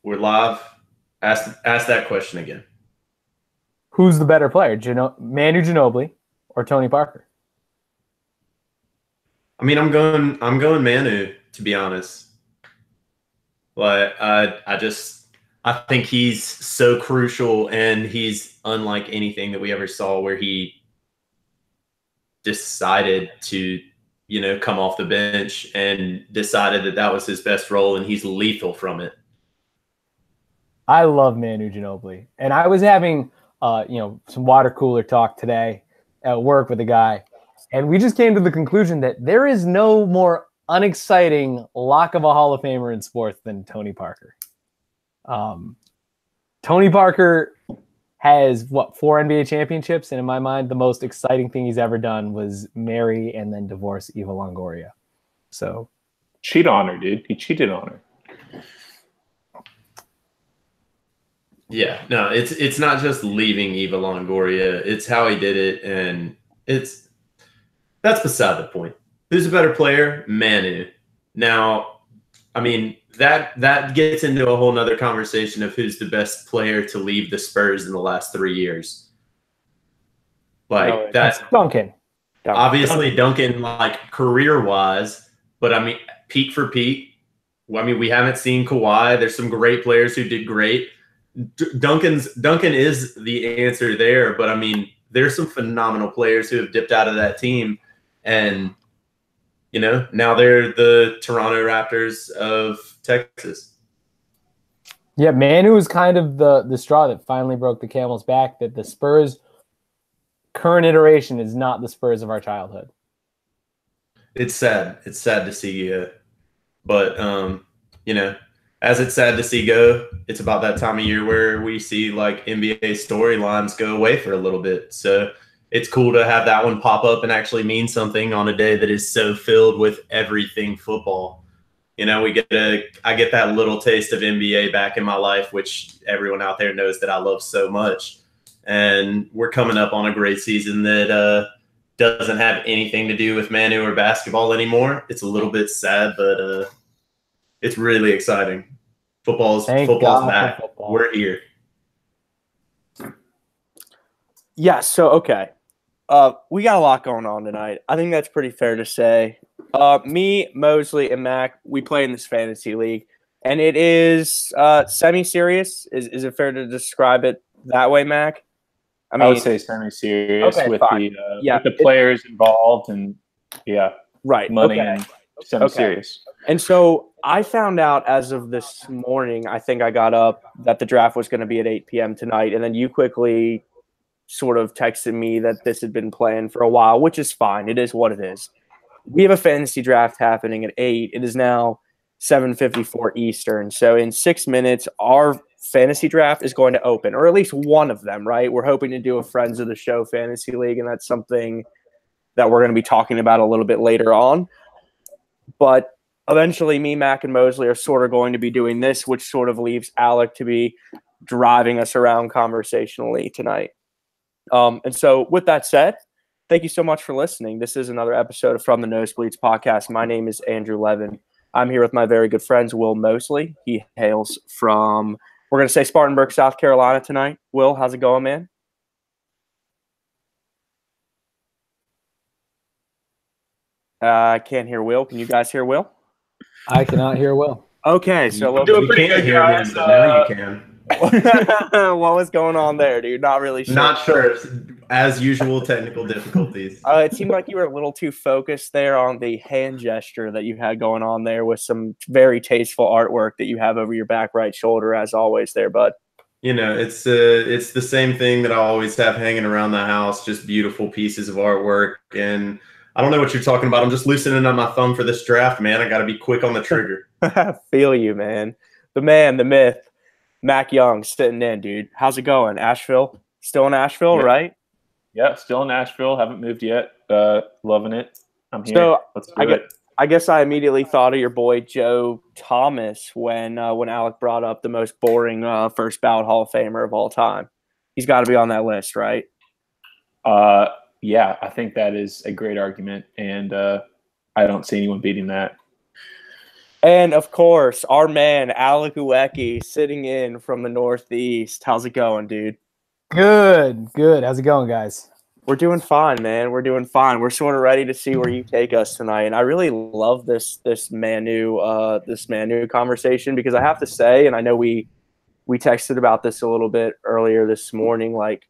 We're live. Ask that question again. Who's the better player, Manu Ginobili or Tony Parker? I mean, I'm going Manu, to be honest. But I think he's so crucial, and he's unlike anything that we ever saw, where he decided to, come off the bench and decided that that was his best role, and he's lethal from it. I love Manu Ginobili, and I was having some water cooler talk today at work with a guy, and we just came to the conclusion that there is no more unexciting lock of a Hall of Famer in sports than Tony Parker. Tony Parker has 4 NBA championships, and in my mind, the most exciting thing he's ever done was marry and then divorce Eva Longoria. So, cheat on her, dude. He cheated on her. Yeah, no, it's not just leaving Eva Longoria. It's how he did it, and that's beside the point. Who's a better player? Manu. Now, I mean, that gets into a whole nother conversation of who's the best player to leave the Spurs in the last 3 years. That's Duncan. Obviously, Duncan, career-wise, but I mean, peak for peak. I mean, we haven't seen Kawhi. There's some great players who did great. Duncan is the answer there, but I mean, there's some phenomenal players who have dipped out of that team, and now they're the Toronto Raptors of Texas. Yeah, Manu is kind of the straw that finally broke the camel's back, that the Spurs current iteration is not the Spurs of our childhood. It's sad. It's sad to see, but as it's sad to see go, it's about that time of year where we see NBA storylines go away for a little bit. So it's cool to have that one pop up and actually mean something on a day that is so filled with everything football. I get that little taste of NBA back in my life, which everyone out there knows that I love so much. And we're coming up on a great season that doesn't have anything to do with Manu or basketball anymore. It's a little bit sad, but it's really exciting. Football's back. Football. We're here. Yeah, so okay. We got a lot going on tonight. I think that's pretty fair to say. Me, Mosley, and Mac, we play in this fantasy league, and it is semi-serious. Is it fair to describe it that way, Mac? I would say semi-serious with the players involved, and money and semi-serious. Okay. And so I found out as of this morning, I think I got up, that the draft was going to be at 8 p.m. tonight, and then you quickly sort of texted me that this had been planned for a while, which is fine. It is what it is. We have a fantasy draft happening at 8. It is now 7:54 Eastern. So in 6 minutes, our fantasy draft is going to open, or at least one of them, right? We're hoping to do a Friends of the Show fantasy league, and that's something that we're going to be talking about a little bit later on. But eventually, me, Mac, and Mosley are sort of going to be doing this, which sort of leaves Alec to be driving us around conversationally tonight. And so with that said, thank you so much for listening. This is another episode of From the Nosebleeds podcast. My name is Andrew Levin. I'm here with my very good friends, Will Mosley. He hails from, we're going to say Spartanburg, South Carolina tonight. Will, how's it going, man? I can't hear Will. Can you guys hear Will? I cannot hear Will. Okay, so you can't hear him, but now you can. What was going on there, dude? Not really sure. Not sure. As usual, technical difficulties. It seemed like you were a little too focused there on the hand gesture that you had going on there with some very tasteful artwork that you have over your back right shoulder, as always there, bud. It's the same thing that I always have hanging around the house, just beautiful pieces of artwork. And I don't know what you're talking about. I'm just loosening up my thumb for this draft, man. I got to be quick on the trigger. I feel you, man. The man, the myth, Mac Young, sitting in, dude. How's it going? Asheville? Still in Asheville, right? Yeah, still in Asheville. Haven't moved yet. Loving it. I'm here. So Let's do it. I guess I immediately thought of your boy Joe Thomas when Alec brought up the most boring first ballot Hall of Famer of all time. He's got to be on that list, right? Yeah, I think that is a great argument, and I don't see anyone beating that. And of course, our man Alec Uweki sitting in from the Northeast. How's it going, dude? Good. How's it going, guys? We're doing fine, man. We're doing fine. We're sort of ready to see where you take us tonight. And I really love this Manu conversation, because I have to say, and I know we texted about this a little bit earlier this morning, like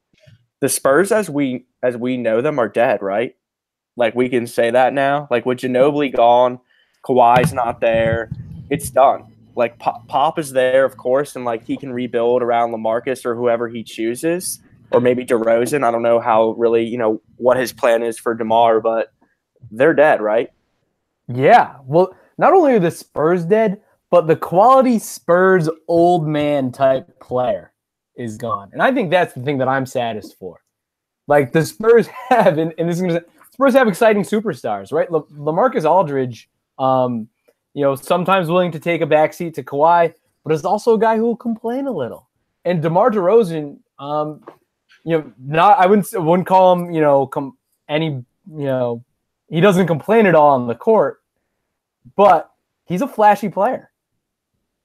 the Spurs as we know them are dead, right? Like we can say that now. Like with Ginobili gone, Kawhi's not there, it's done. Like Pop is there, of course, and like he can rebuild around LaMarcus or whoever he chooses, or maybe DeRozan. I don't know how really, what his plan is for DeMar, but they're dead, right? Yeah. Well, not only are the Spurs dead, but the quality Spurs old man type player is gone. And I think that's the thing that I'm saddest for. Like the Spurs have, and this is going to Spurs have exciting superstars, right? LaMarcus Aldridge, sometimes willing to take a backseat to Kawhi, but is also a guy who will complain a little. And DeMar DeRozan, I wouldn't call him, he doesn't complain at all on the court, but he's a flashy player.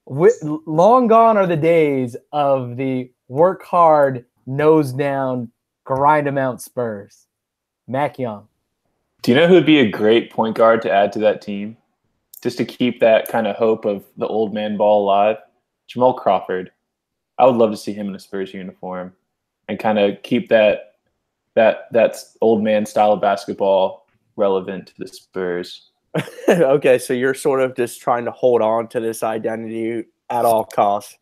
Long gone are the days of the work hard, nose down, grind them out Spurs. Mac Young. Do you know who would be a great point guard to add to that team? Just to keep that kind of hope of the old man ball alive? Jamal Crawford. I would love to see him in a Spurs uniform and kind of keep that old man style of basketball relevant to the Spurs. Okay, so you're sort of just trying to hold on to this identity at all costs.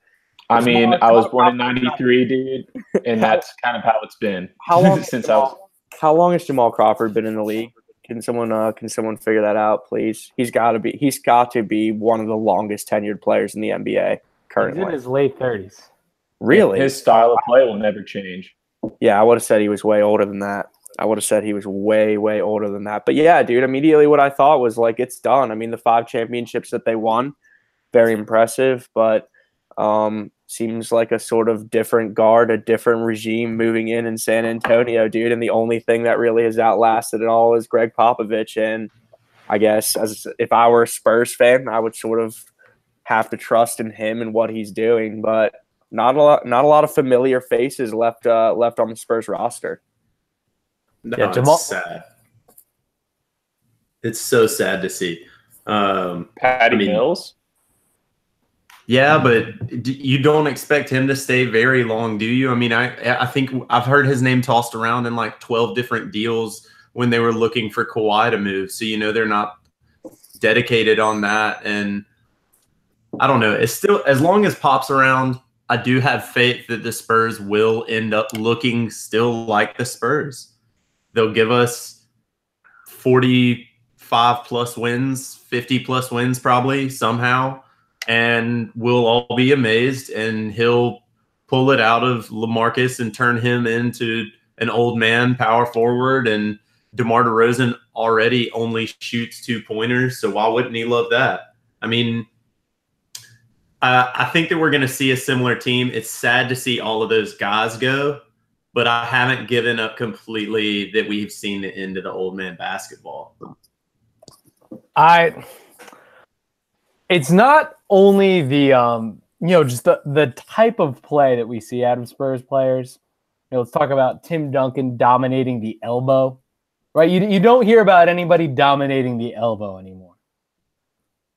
I mean, I was born in '93, dude, and that's kind of how it's been. How long has Jamal Crawford been in the league? Can someone figure that out, please? He's got to be one of the longest tenured players in the NBA currently. He's in his late 30s. Really? His style of play will never change. Yeah, I would have said he was way older than that. I would have said he was way, way older than that. But yeah, dude, immediately what I thought was like, it's done. I mean, the 5 championships that they won, very impressive, but seems like a sort of different guard, a different regime moving in San Antonio, dude. And the only thing that really has outlasted it all is Greg Popovich. And I guess if I were a Spurs fan, I would sort of have to trust in him and what he's doing. But not a lot of familiar faces left on the Spurs roster. No, yeah, Jamal. It's sad. It's so sad to see. Patty Mills. Yeah, but you don't expect him to stay very long, do you? I mean, I think I've heard his name tossed around in like 12 different deals when they were looking for Kawhi to move. So, they're not dedicated on that. And I don't know. It's still, as long as Pop's around, I do have faith that the Spurs will end up looking still like the Spurs. They'll give us 45-plus wins, 50-plus wins probably somehow. And we'll all be amazed, and he'll pull it out of LaMarcus and turn him into an old man power forward. And DeMar DeRozan already only shoots 2-pointers, so why wouldn't he love that? I mean, I think that we're going to see a similar team. It's sad to see all of those guys go, but I haven't given up completely that we've seen the end of the old man basketball. It's not only the just the type of play that we see out of Spurs players. Let's talk about Tim Duncan dominating the elbow, right? You don't hear about anybody dominating the elbow anymore.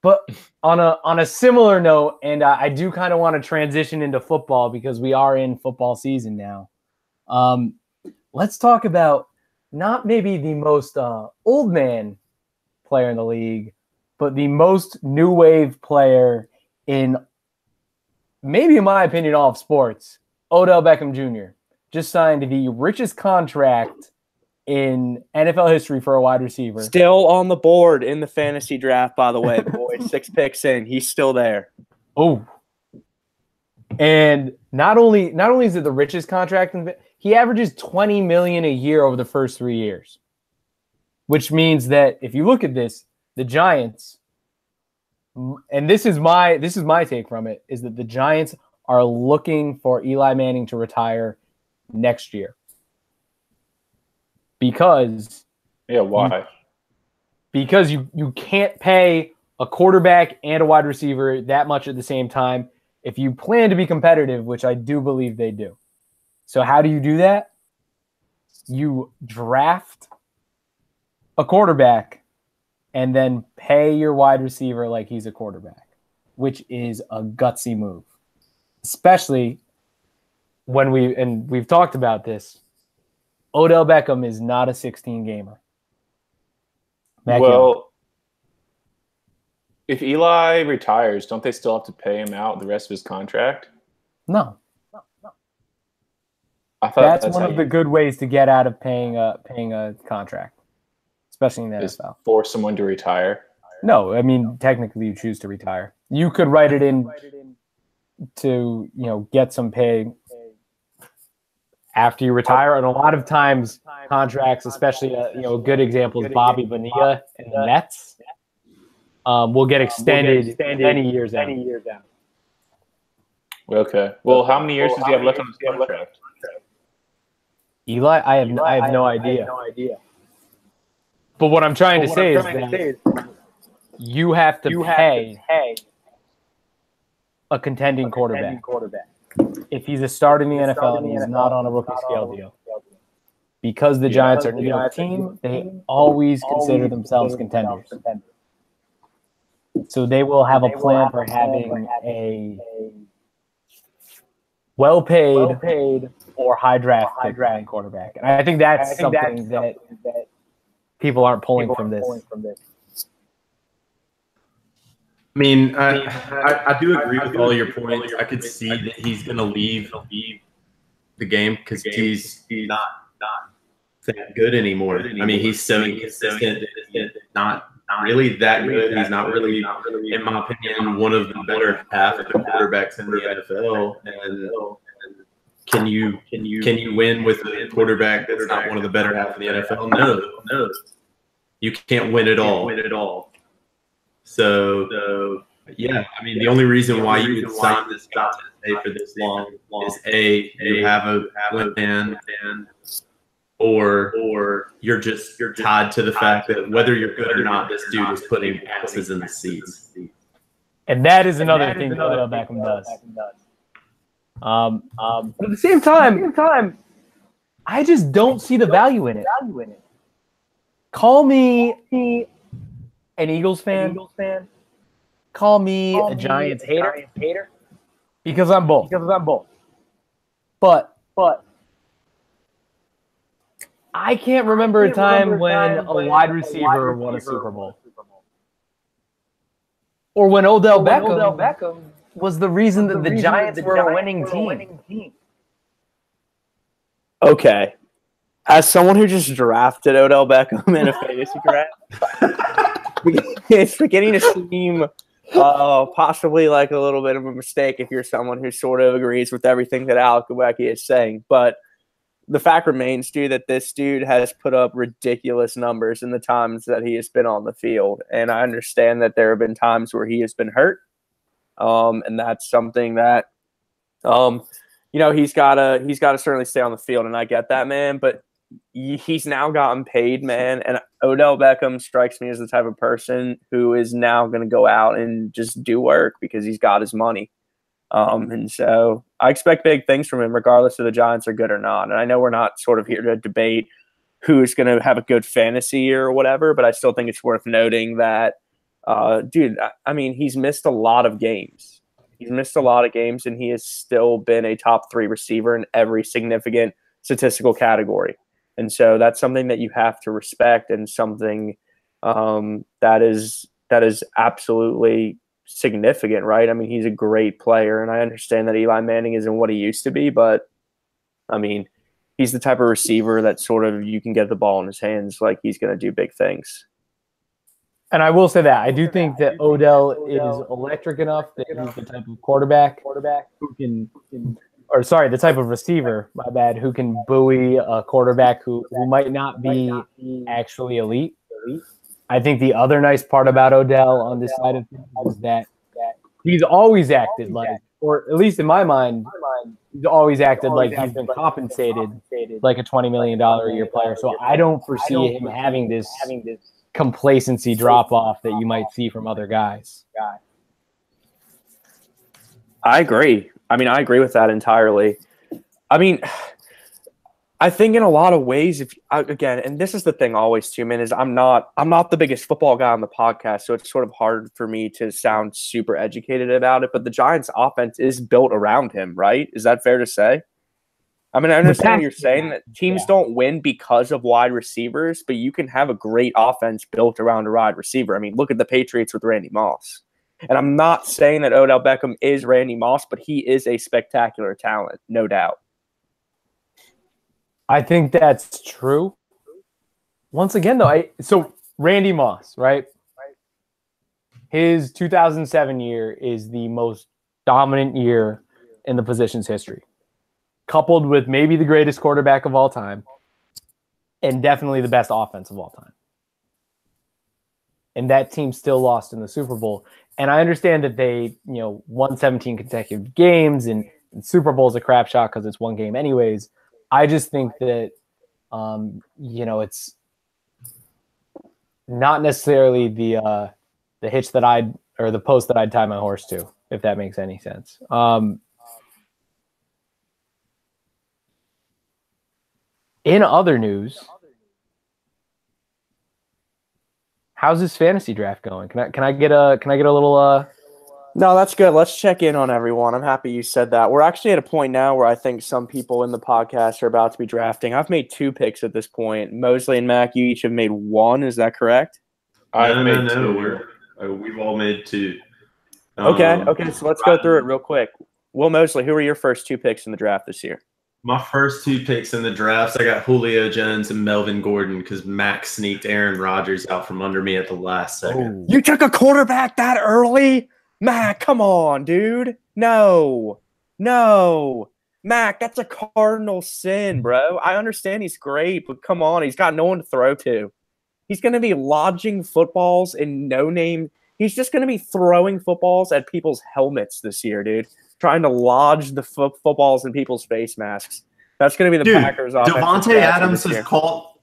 But on a similar note, and I do kind of want to transition into football because we are in football season now. Let's talk about not maybe the most old man player in the league, but the most new wave player in, maybe in my opinion, all of sports, Odell Beckham Jr. just signed the richest contract in NFL history for a wide receiver. Still on the board in the fantasy draft, by the way, boy. 6 picks in. He's still there. Oh. And not only is it the richest contract, he averages $20 million a year over the first 3 years, which means that if you look at this, the Giants, and this is my take from it, is that the Giants are looking for Eli Manning to retire next year. Because why? Because you can't pay a quarterback and a wide receiver that much at the same time if you plan to be competitive, which I do believe they do. So how do you do that? You draft a quarterback and then pay your wide receiver like he's a quarterback, which is a gutsy move, especially when we've talked about this. Odell Beckham is not a 16 gamer. Well, if Eli retires, don't they still have to pay him out the rest of his contract? No. I thought that's one of the good ways to get out of paying a contract, especially in the NFL. Force someone to retire. No, I mean technically you choose to retire. You could write it in to get some pay after you retire, and a lot of times contracts, especially a good example is Bobby Bonilla in the Mets, will get extended many years out. Okay. Well, how many years does he have left on his contract? Eli, I have no idea. But what I'm trying to say is that you have to pay a contending quarterback. If he's a starter in the NFL and he's not on a rookie scale deal. Because the Giants are a New York team, they always consider themselves contenders. So they will have a plan for having a well-paid or high draft quarterback. And I think that's something that people aren't pulling from this. I mean, I do agree with all your points. I could see that he's going to leave the game because he's not that good anymore. I mean, he's so inconsistent. Not really that good. He's not really, in my opinion, one of the better half of the quarterbacks in the NFL. And can you win with a quarterback that's not one of the better half of the NFL? No. You can't win it all. So, yeah, I mean, the only reason why you would sign this guy to stay for this long is you have a plan, or you're tied to the fact that whether you're good or not, this dude is putting asses in the seats. And that is another thing that Odell Beckham does. But at the same time, I just don't see the value in it. Call me an Eagles fan. Call me a Giants hater. Because I'm both. But I can't remember a time when a wide receiver won a Super Bowl. Or when Odell Beckham was the reason that the Giants were a winning team. Okay. As someone who just drafted Odell Beckham in a fantasy draft, it's beginning to seem possibly like a little bit of a mistake if you're someone who sort of agrees with everything that Alec Kubecki is saying. But the fact remains, dude, that this dude has put up ridiculous numbers in the times that he has been on the field. And I understand that there have been times where he has been hurt. And that's something that, he's got to certainly stay on the field. And I get that, man. But he's now gotten paid, man. And Odell Beckham strikes me as the type of person who is now going to go out and just do work because he's got his money. And so I expect big things from him, regardless if the Giants are good or not. And I know we're not sort of here to debate who's going to have a good fantasy year or whatever, but I still think it's worth noting that, dude, I mean, he's missed a lot of games. And he has still been a top 3 receiver in every significant statistical category. And so that's something that you have to respect, and something that is absolutely significant, right? I mean, he's a great player, and I understand that Eli Manning isn't what he used to be, but I mean, he's the type of receiver that sort of you can get the ball in his hands, like he's going to do big things. And I will say that I do think that Odell is electric enough that he's the type of quarterback who can, or sorry, the type of receiver, my bad, who can buoy a quarterback who might not be actually elite. I think the other nice part about Odell on this side of things is that he's always acted like, or at least in my mind, he's always acted like he's been compensated like a $20 million a year player. So I don't foresee him having this complacency drop off that you might see from other guys. I agree. I mean, I agree with that entirely. I mean, I think in a lot of ways, again, and this is the thing always too, man, is I'm not the biggest football guy on the podcast, so it's sort of hard for me to sound super educated about it. But the Giants' offense is built around him, right? Is that fair to say? I mean, I understand what you're saying, that teams don't win because of wide receivers, but you can have a great offense built around a wide receiver. I mean, look at the Patriots with Randy Moss. And I'm not saying that Odell Beckham is Randy Moss, but he is a spectacular talent, no doubt. I think that's true. Once again, though, so Randy Moss, right? His 2007 year is the most dominant year in the position's history, coupled with maybe the greatest quarterback of all time and definitely the best offense of all time. And that team still lost in the Super Bowl. And I understand that they, won 17 consecutive games, and Super Bowl is a crap shot because it's one game anyways. I just think that, it's not necessarily the hitch that or the post that I'd tie my horse to, if that makes any sense. In other news, how's this fantasy draft going? Can I get a little? No, that's good. Let's check in on everyone. I'm happy you said that. We're actually at a point now where I think some people in the podcast are about to be drafting. I've made 2 picks at this point. Mosley and Mac, you each have made 1. Is that correct? I've made 2. We've all made 2. Okay. So let's go through it real quick. Will Mosley, who are your first 2 picks in the draft this year? My first 2 picks in the drafts, I got Julio Jones and Melvin Gordon because Max sneaked Aaron Rodgers out from under me at the last second. You took a quarterback that early? Mac, come on, dude. No. Mac, that's a cardinal sin, bro. I understand he's great, but come on. He's got no one to throw to. He's going to be lodging footballs in no-name. He's just going to be throwing footballs at people's helmets this year, dude. Trying to lodge the footballs in people's face masks. That's going to be the Packers' offense. Devontae Adams has caught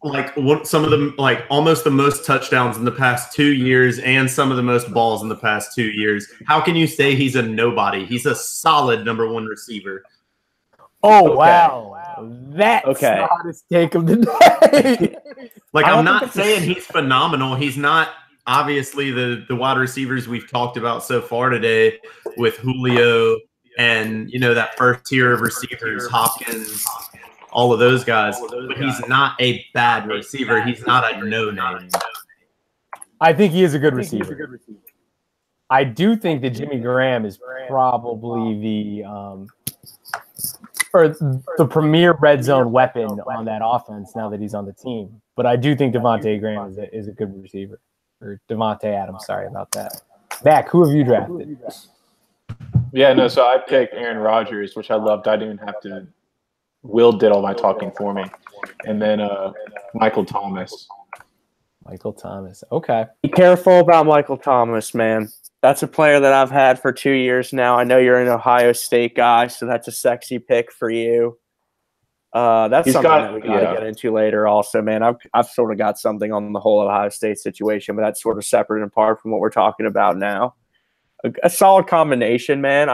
some of the almost the most touchdowns in the past 2 years and some of the most balls in the past 2 years. How can you say he's a nobody? He's a solid number 1 receiver. Oh, okay. Wow. That's the hottest take of the day. I'm not saying he's phenomenal. He's not obviously the wide receivers we've talked about so far today with Julio and, that first tier of receivers, Hopkins, all of those guys. But he's not a bad receiver. He's not a no-name. I think he is a good receiver. I do think that Jimmy Graham is probably the premier red zone weapon on that offense now that he's on the team. But I do think Devontae Graham is a good receiver. Or Devontae Adams, sorry about that. Mac, who have you drafted? Yeah, no, so I picked Aaron Rodgers, which I loved. I didn't even have to. Will did all my talking for me. And then Michael Thomas. Okay. Be careful about Michael Thomas, man. That's a player that I've had for 2 years now. I know you're an Ohio State guy, so that's a sexy pick for you. That's something that we got to get into later also, man. I've sort of got something on the whole Ohio State situation, but that's sort of separate and apart from what we're talking about now. A solid combination, man.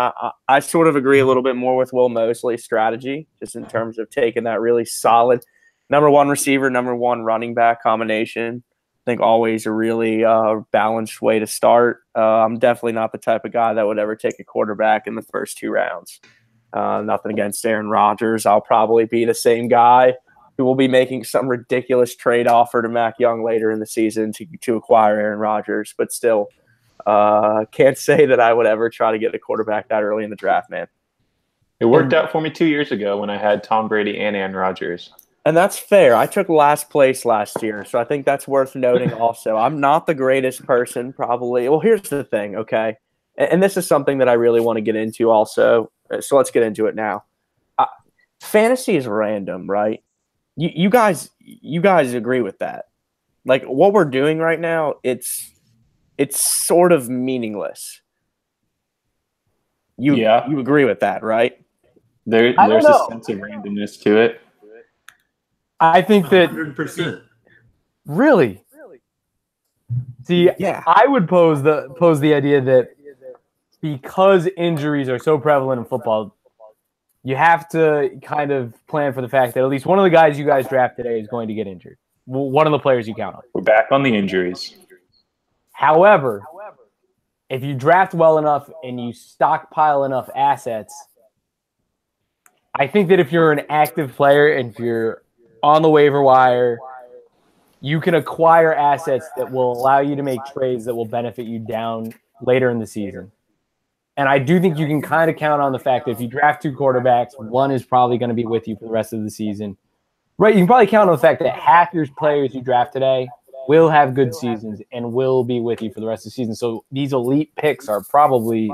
I sort of agree a little bit more with Will Mosley's strategy, just in terms of taking that really solid number 1 receiver, number 1 running back combination. I think always a really balanced way to start. I'm definitely not the type of guy that would ever take a quarterback in the first 2 rounds. Nothing against Aaron Rodgers. I'll probably be the same guy who will be making some ridiculous trade offer to Mac Young later in the season to acquire Aaron Rodgers. But still, can't say that I would ever try to get a quarterback that early in the draft, man. It worked out for me 2 years ago when I had Tom Brady and Aaron Rodgers. And that's fair. I took last place last year, so I think that's worth noting also. I'm not the greatest person, probably. Well, here's the thing, okay? And this is something that I really want to get into also. So let's get into it now. Fantasy is random, right? You guys agree with that? Like what we're doing right now, it's sort of meaningless. You agree with that, right? There's a sense of randomness to it. I think that 100%. Really? See, Yeah. I would pose the idea that because injuries are so prevalent in football, you have to kind of plan for the fact that at least one of the guys you guys draft today is going to get injured. One of the players you count on. We're back on the injuries. However, if you draft well enough and you stockpile enough assets, I think that if you're an active player and if you're on the waiver wire, you can acquire assets that will allow you to make trades that will benefit you down later in the season. And I do think you can kind of count on the fact that if you draft 2 quarterbacks, one is probably going to be with you for the rest of the season. Right, you can probably count on the fact that half your players you draft today will have good seasons and will be with you for the rest of the season. So these elite picks are probably,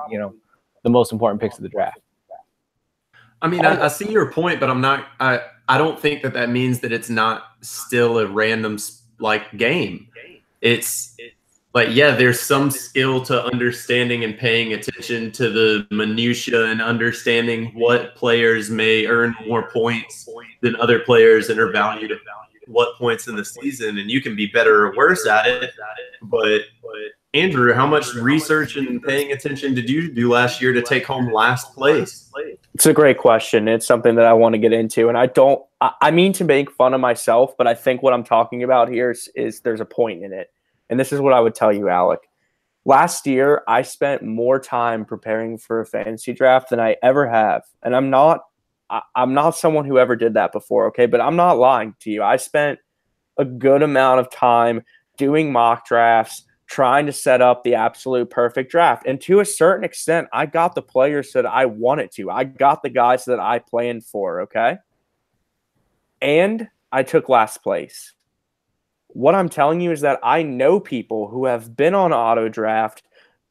the most important picks of the draft. I mean, I see your point, but I don't think that means that it's not still a random game. It's like, yeah, there's some skill to understanding and paying attention to the minutia and understanding what players may earn more points than other players and are valued at what points in the season, and you can be better or worse at it. But Andrew, how much research and paying attention did you do last year to take home last place? It's a great question. It's something that I want to get into, and I mean to make fun of myself, but I think what I'm talking about here is there's a point in it. And this is what I would tell you, Alec. Last year, I spent more time preparing for a fantasy draft than I ever have. And I'm not someone who ever did that before, okay? But I'm not lying to you. I spent a good amount of time doing mock drafts, trying to set up the absolute perfect draft. And to a certain extent, I got the players that I wanted to. I got the guys that I planned for, okay? And I took last place. What I'm telling you is that I know people who have been on auto draft,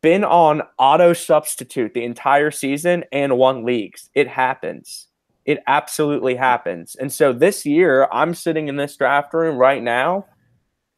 been on auto substitute the entire season, and won leagues. It happens. It absolutely happens. And so this year, I'm sitting in this draft room right now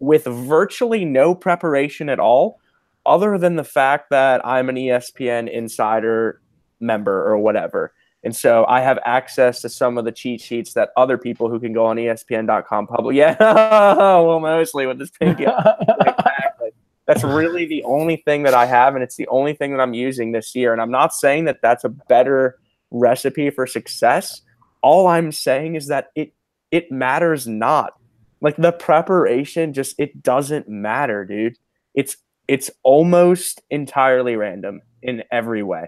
with virtually no preparation at all, other than the fact that I'm an ESPN insider member or whatever. And so I have access to some of the cheat sheets that other people who can go on ESPN.com publish. Yeah, well, mostly with this thing. Yeah. Exactly. That's really the only thing that I have, and it's the only thing that I'm using this year. And I'm not saying that that's a better recipe for success. All I'm saying is that it matters not. Like the preparation, it doesn't matter, dude. It's almost entirely random in every way.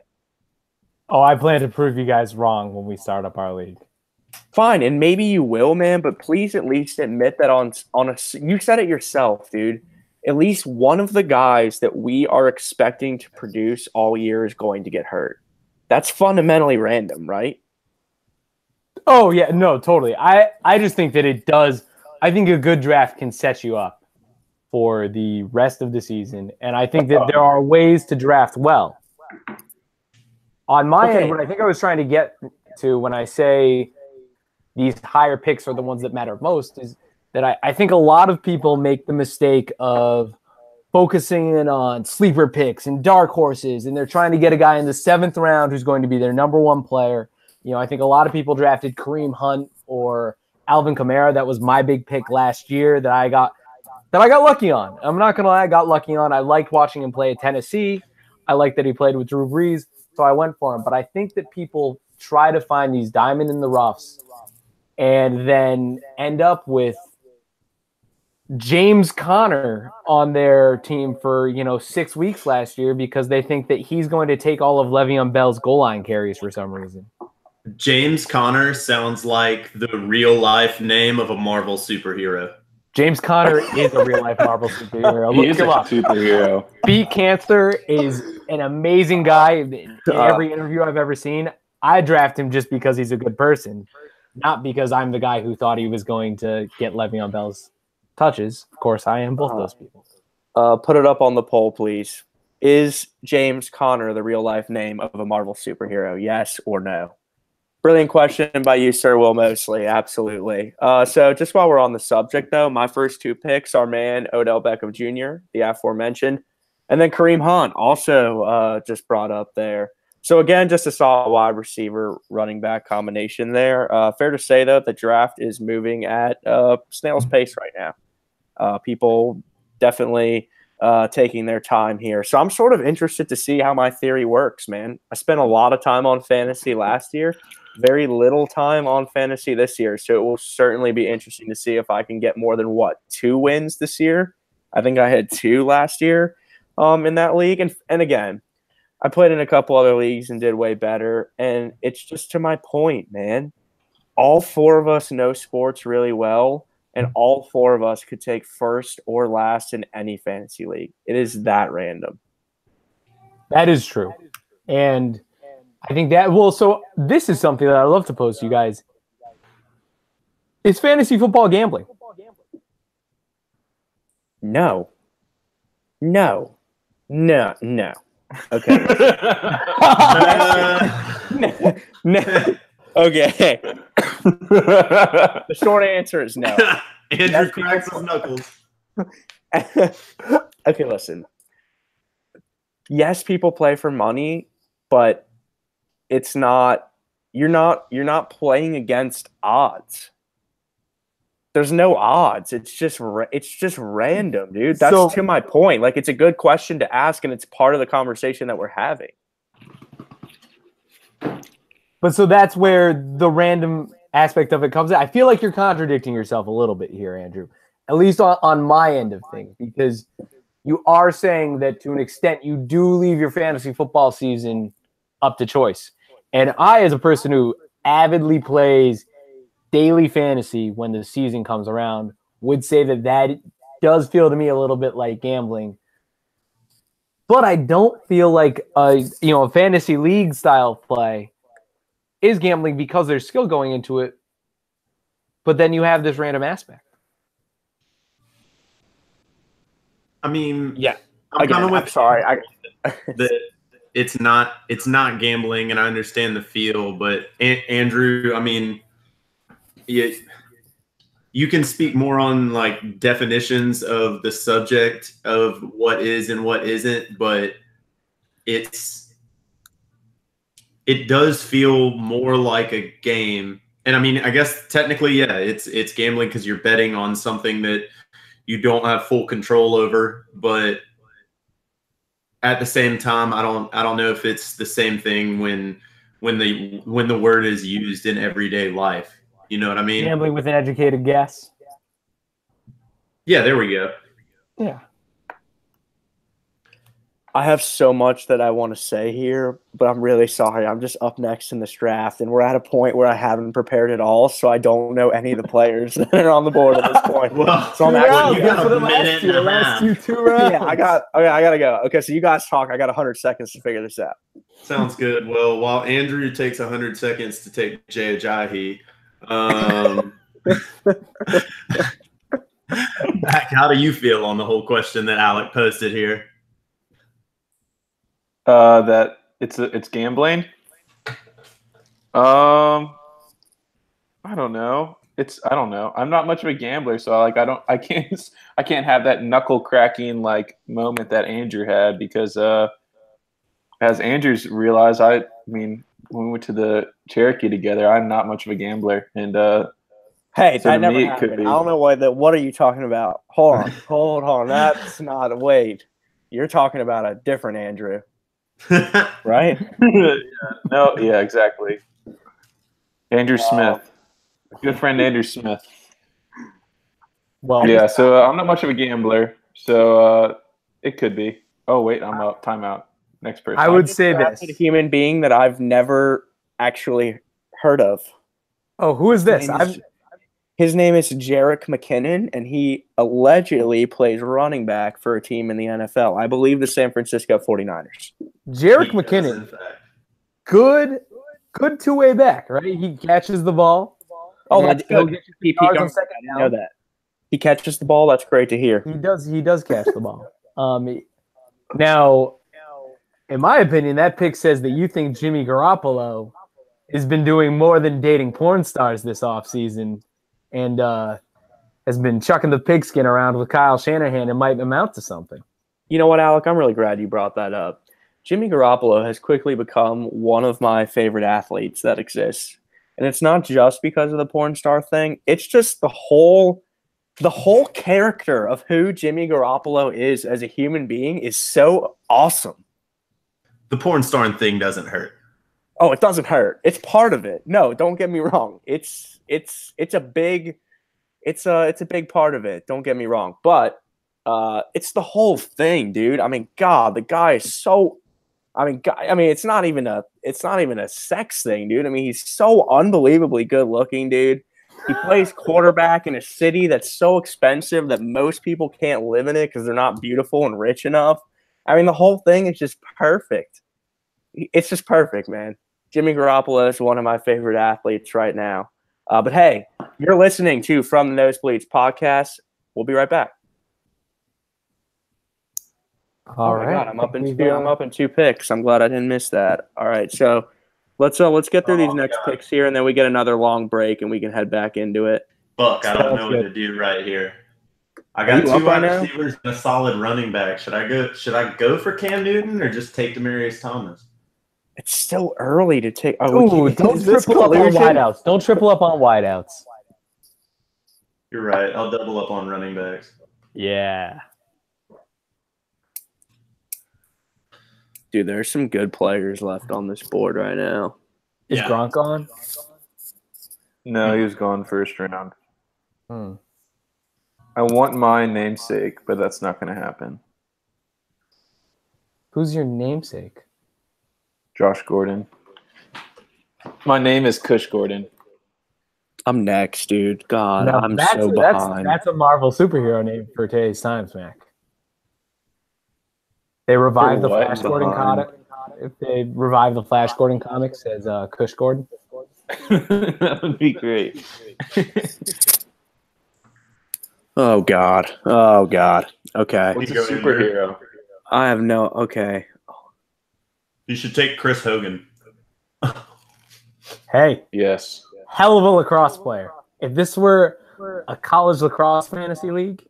Oh, I plan to prove you guys wrong when we start up our league. Fine, and maybe you will, man, but please at least admit that you said it yourself, dude. At least one of the guys that we are expecting to produce all year is going to get hurt. That's fundamentally random, right? Oh, yeah, no, totally. I just think that it does. I think a good draft can set you up for the rest of the season, and I think that there are ways to draft well. On my end, what I think I was trying to get to when I say these higher picks are the ones that matter most is that I think a lot of people make the mistake of focusing in on sleeper picks and dark horses, and they're trying to get a guy in the 7th round who's going to be their number 1 player. I think a lot of people drafted Kareem Hunt or Alvin Kamara. That was my big pick last year that I got lucky on. I'm not going to lie, I got lucky on. I liked watching him play at Tennessee. I liked that he played with Drew Brees. So I went for him. But I think that people try to find these diamond in the roughs and then end up with James Conner on their team for, 6 weeks last year because they think that he's going to take all of Le'Veon Bell's goal line carries for some reason. James Conner sounds like the real life name of a Marvel superhero. James Conner is a real life Marvel superhero. He is a superhero. Beat Cancer is an amazing guy. In every interview I've ever seen, I draft him just because he's a good person, not because I'm the guy who thought he was going to get Le'Veon Bell's touches. Of course, I am both those people. Put it up on the poll, please. Is James Conner the real life name of a Marvel superhero? Yes or no? Brilliant question by you, Sir Will Mosley. Absolutely. So just while we're on the subject, though, my first 2 picks are Odell Beckham Jr., the aforementioned, and then Kareem Hunt, also just brought up there. So, again, just a solid wide receiver running back combination there. Fair to say, though, the draft is moving at snail's pace right now. People definitely taking their time here. So I'm sort of interested to see how my theory works, man. I spent a lot of time on fantasy last year, very little time on fantasy this year. So it will certainly be interesting to see if I can get more than 2 wins this year. I think I had 2 last year in that league. And again, I played in a couple other leagues and did way better. And it's just to my point, man. All 4 of us know sports really well. And all 4 of us could take first or last in any fantasy league. It is that random. That is true. And I think that, well, so this is something that I love to pose to you guys. Is fantasy football gambling? No. Okay. No. Okay. The short answer is no. Andrew cracks his knuckles. Okay, listen. Yes, people play for money, but it's not. You're not playing against odds. There's no odds. It's just random, dude. That's to my point. Like, it's a good question to ask, and it's part of the conversation that we're having. But so that's where the random aspect of it comes in. I feel like you're contradicting yourself a little bit here, Andrew, at least on my end of things, because you are saying that to an extent you do leave your fantasy football season up to choice. And I, as a person who avidly plays daily fantasy when the season comes around, would say that does feel to me a little bit like gambling. But I don't feel like a fantasy league style play is gambling because there's skill going into it, but then you have this random aspect. I mean, yeah. I'm sorry. That it's not gambling, and I understand the feel, but Andrew, I mean, you can speak more on like definitions of the subject of what is and what isn't, but it does feel more like a game. And I mean, I guess technically, yeah, it's gambling because you're betting on something that you don't have full control over. But at the same time, I don't know if it's the same thing when the word is used in everyday life. You know what I mean? Gambling with an educated guess. Yeah, there we go. Yeah. I have so much that I want to say here, but I'm really sorry. I'm just up next in this draft, and we're at a point where I haven't prepared at all, so I don't know any of the players that are on the board at this point. Well, so I'm actually you got a minute and a half. Last 2 rounds. Yeah, I gotta go. Okay, so you guys talk. I got 100 seconds to figure this out. Sounds good. Well, while Andrew takes 100 seconds to take Jay Ajayi, Mac, how do you feel on the whole question that Alec posted here? That it's gambling. I don't know. I don't know. I'm not much of a gambler, so I can't have that knuckle cracking like moment that Andrew had, because as Andrew's realized, I mean, when we went to the Cherokee together, I'm not much of a gambler, and hey, so that never happened. I don't know what are you talking about? Hold on. That's not. Wait, you're talking about a different Andrew. Right? No, yeah, exactly. Andrew Smith. Good friend Andrew Smith. Well, yeah, so I'm not much of a gambler, so it could be. Oh, wait, I'm out. Timeout. Next person. I would say this. A human being that I've never actually heard of. Oh, who is this? His name is Jerick McKinnon, and he allegedly plays running back for a team in the NFL. I believe the San Francisco 49ers. Jerick McKinnon, good two-way back, right? He catches the ball. Oh, that's good. I know that. He catches the ball. That's great to hear. He does catch the ball. Now, in my opinion, that pick says that you think Jimmy Garoppolo has been doing more than dating porn stars this offseason, and has been chucking the pigskin around with Kyle Shanahan. It might amount to something. You know what, Alec? I'm really glad you brought that up. Jimmy Garoppolo has quickly become one of my favorite athletes that exists. And it's not just because of the porn star thing. It's just the whole the whole character of who Jimmy Garoppolo is as a human being is so awesome. The porn starring thing doesn't hurt. Oh, it doesn't hurt. It's part of it. No, don't get me wrong. It's a big part of it. Don't get me wrong. But it's the whole thing, dude. I mean, God, the guy is so. It's not even a sex thing, dude. I mean, he's so unbelievably good looking, dude. He plays quarterback in a city that's so expensive that most people can't live in it because they're not beautiful and rich enough. I mean, the whole thing is just perfect. It's just perfect, man. Jimmy Garoppolo is one of my favorite athletes right now. But hey, you're listening to From the Nosebleeds podcast. We'll be right back. All right. God, I'm up in 2 picks. I'm glad I didn't miss that. All right, so let's get through these next picks here, and then we get another long break, and we can head back into it. Fuck, I don't know what to do right here. I got 2 wide receivers and a solid running back. Should I go for Cam Newton or just take Demaryius Thomas? It's still early to take. Don't triple up on wideouts. Don't triple up on wideouts. You're right. I'll double up on running backs. Yeah. Dude, there's some good players left on this board right now. Is Gronk on? No, he was gone first round. I want my namesake, but that's not going to happen. Who's your namesake? Josh Gordon. My name is Kush Gordon. I'm next, dude. God, No, I'm so behind. That's a Marvel superhero name for today's times, Mac. They revived the Flash Gordon comic. If they revive the Flash Gordon comics as Kush Gordon, that would be great. Oh God. Okay. He's a superhero. I have no. Okay. You should take Chris Hogan. hey, Yes. hell of a lacrosse player. If this were a college lacrosse fantasy league,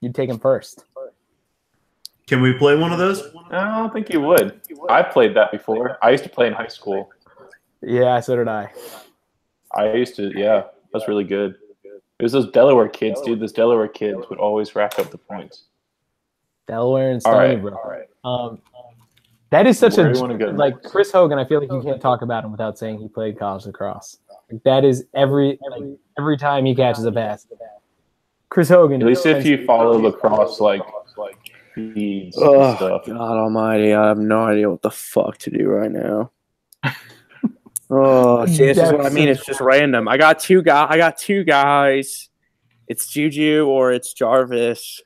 you'd take him first. Can we play one of those? I don't think you would. I played that before. I used to play in high school. Yeah, so did I. That's really good. It was those Delaware kids, dude. Those Delaware kids would always rack up the points. Delaware and Stony Brook. That is such like Chris Hogan. I feel like you can't talk about him without saying he played college lacrosse. Like, that is every time he catches a pass. Chris Hogan. At least if you follow lacrosse, like feeds and stuff. God Almighty! I have no idea what the fuck to do right now. Oh, see, this is what I mean. It's just random. I got two guys. It's Juju or it's Jarvis,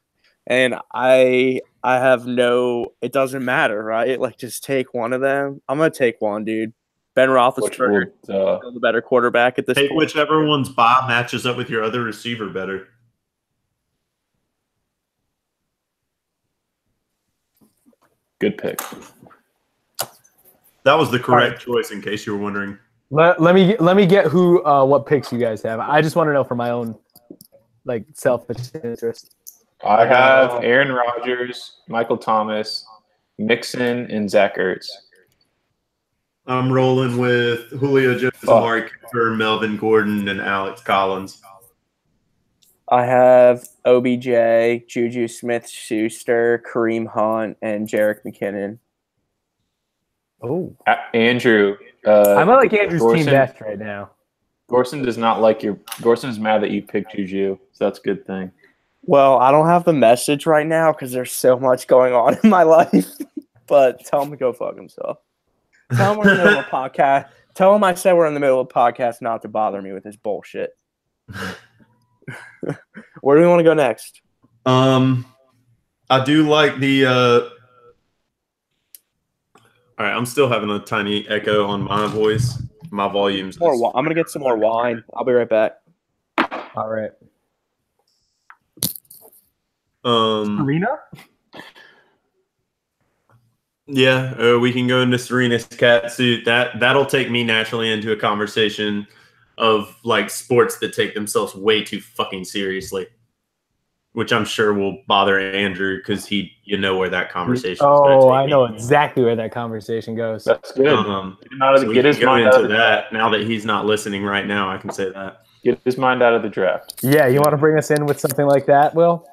and I have no. It doesn't matter, right? Like, just take one of them. I'm gonna take one, dude. Ben Roethlisberger, the better quarterback at this point. Take whichever one's bye matches up with your other receiver better. Good pick. That was the correct choice, in case you were wondering. Let me get who what picks you guys have. I just want to know for my own selfish interest. I have Aaron Rodgers, Michael Thomas, Mixon, and Zach Ertz. I'm rolling with Julio Jones, Amari Cooper, Melvin Gordon, and Alex Collins. I have OBJ, Juju Smith-Schuster, Kareem Hunt, and Jerick McKinnon. Oh, Andrew. I might like Andrew's Gorson, team best right now. Gorson does not like your. Gorson is mad that you picked Juju, so that's a good thing. Well, I don't have the message right now because there's so much going on in my life. But tell him to go fuck himself. Tell him we're in the middle of a podcast. Tell him I said we're in the middle of a podcast not to bother me with his bullshit. Where do we want to go next? I do like the. All right, I'm still having a tiny echo on my voice. My volume's. I'm gonna get some more wine. I'll be right back. All right. Serena? Yeah, we can go into Serena's cat suit. That'll take me naturally into a conversation of sports that take themselves way too fucking seriously, which I'm sure will bother Andrew because you know where that conversation is going to take I know exactly where that conversation goes. That's good. So we can go into that now that he's not listening right now. I can say that. Get his mind out of the draft. Yeah, you want to bring us in with something like that, Will?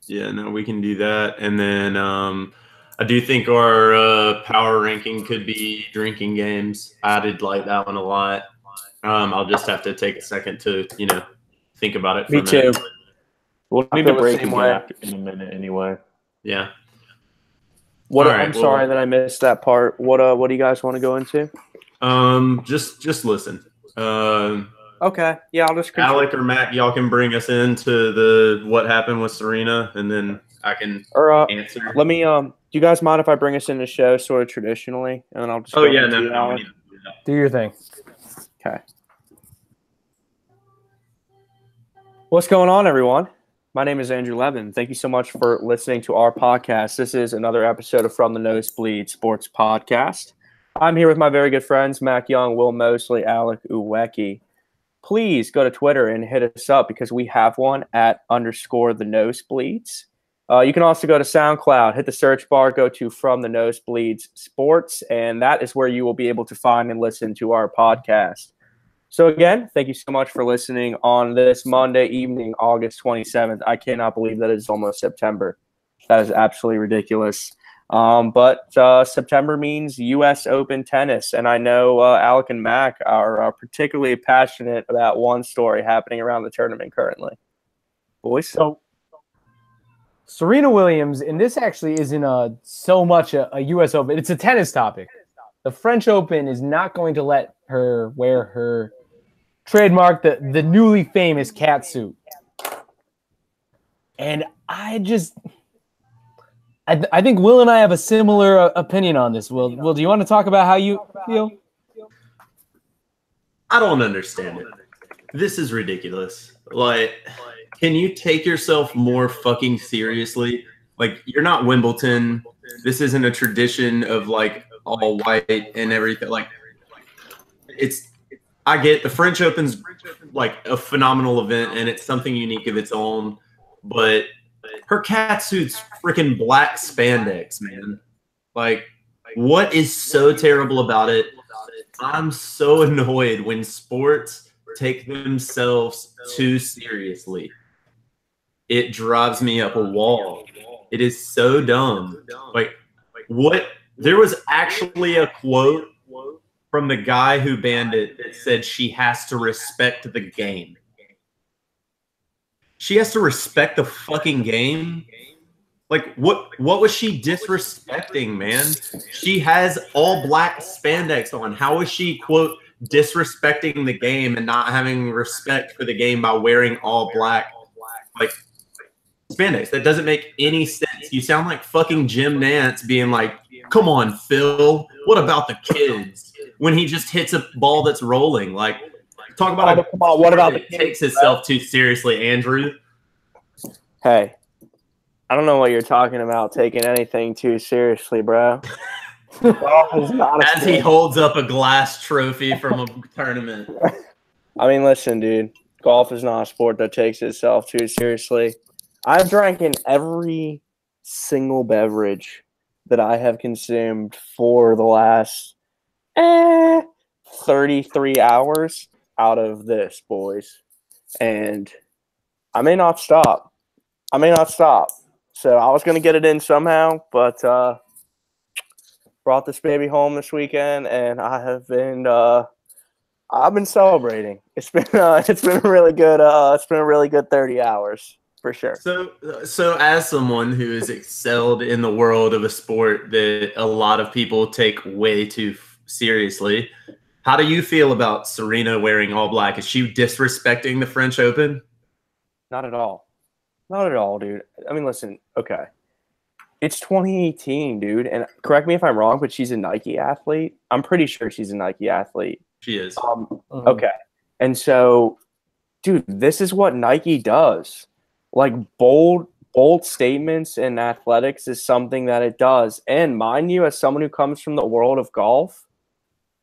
Yeah, no, we can do that. And then I do think our power ranking could be drinking games. I did like that one a lot. I'll just have to take a second to, think about it for Me a minute. too. We'll I need feel to the break same again way. in a minute anyway. Yeah. What? All right, I'm sorry that I missed that part. What do you guys want to go into? Just listen. Okay. Yeah, I'll just Alec or Matt, y'all can bring us into the what happened with Serena, and then I can answer. Let me. Do you guys mind if I bring us in the show sort of traditionally, and then I'll just. Oh go yeah, into you, no, we Alec? need to do that. Do your thing. Okay. What's going on, everyone? My name is Andrew Levin. Thank you so much for listening to our podcast. This is another episode of From the Nosebleed Sports Podcast. I'm here with my very good friends, Mac Young, Will Mosley, Alec Uwecki. Please go to Twitter and hit us up because we have one at _the Nosebleeds. You can also go to SoundCloud, hit the search bar, go to From the Nosebleeds Sports, and that is where you will be able to find and listen to our podcast. So again, thank you so much for listening on this Monday evening, August 27th. I cannot believe that it's almost September. That is absolutely ridiculous. But September means U.S. Open tennis, and I know Alec and Mac are particularly passionate about one story happening around the tournament currently. Boys? So Serena Williams, and this actually isn't so much a U.S. Open. It's a tennis topic. The French Open is not going to let her wear her trademark, the newly famous cat suit. And I think Will and I have a similar opinion on this. Will, do you want to talk about how you feel? I don't understand it. This is ridiculous. Like, can you take yourself more fucking seriously? Like, you're not Wimbledon. This isn't a tradition of like all white and everything. Like, I get the French Open's like a phenomenal event and it's something unique of its own, but her cat suit's freaking black spandex, man. Like, what is so terrible about it? I'm so annoyed when sports take themselves too seriously. It drives me up a wall. It is so dumb. Like, what? There was actually a quote from the guy who banned it that said she has to respect the game. She has to respect the fucking game? Like, what was she disrespecting, man? She has all black spandex on. How is she, quote, disrespecting the game and not having respect for the game by wearing all black, like, spandex? That doesn't make any sense. You sound like fucking Jim Nantz being like, come on, Phil, what about the kids? When he just hits a ball that's rolling. Like, talk about what about the kids? Takes itself too seriously, Andrew. Hey, I don't know what you're talking about taking anything too seriously, bro. As he holds up a glass trophy from a tournament. I mean, listen, dude. Golf is not a sport that takes itself too seriously. I've drank in every single beverage that I have consumed for the last 33 hours out of this, boys. And I may not stop. So I was going to get it in somehow, but brought this baby home this weekend, and I've been celebrating. It's been really good. It's been a really good 30 hours for sure. So as someone who has excelled in the world of a sport that a lot of people take way too seriously, how do you feel about Serena wearing all black? Is she disrespecting the French Open? Not at all. Not at all, dude. I mean, listen, okay. It's 2018, dude, and correct me if I'm wrong, but she's a Nike athlete. I'm pretty sure she's a Nike athlete. She is. Okay. And so, dude, this is what Nike does. Like, bold statements in athletics is something that it does. And mind you, as someone who comes from the world of golf,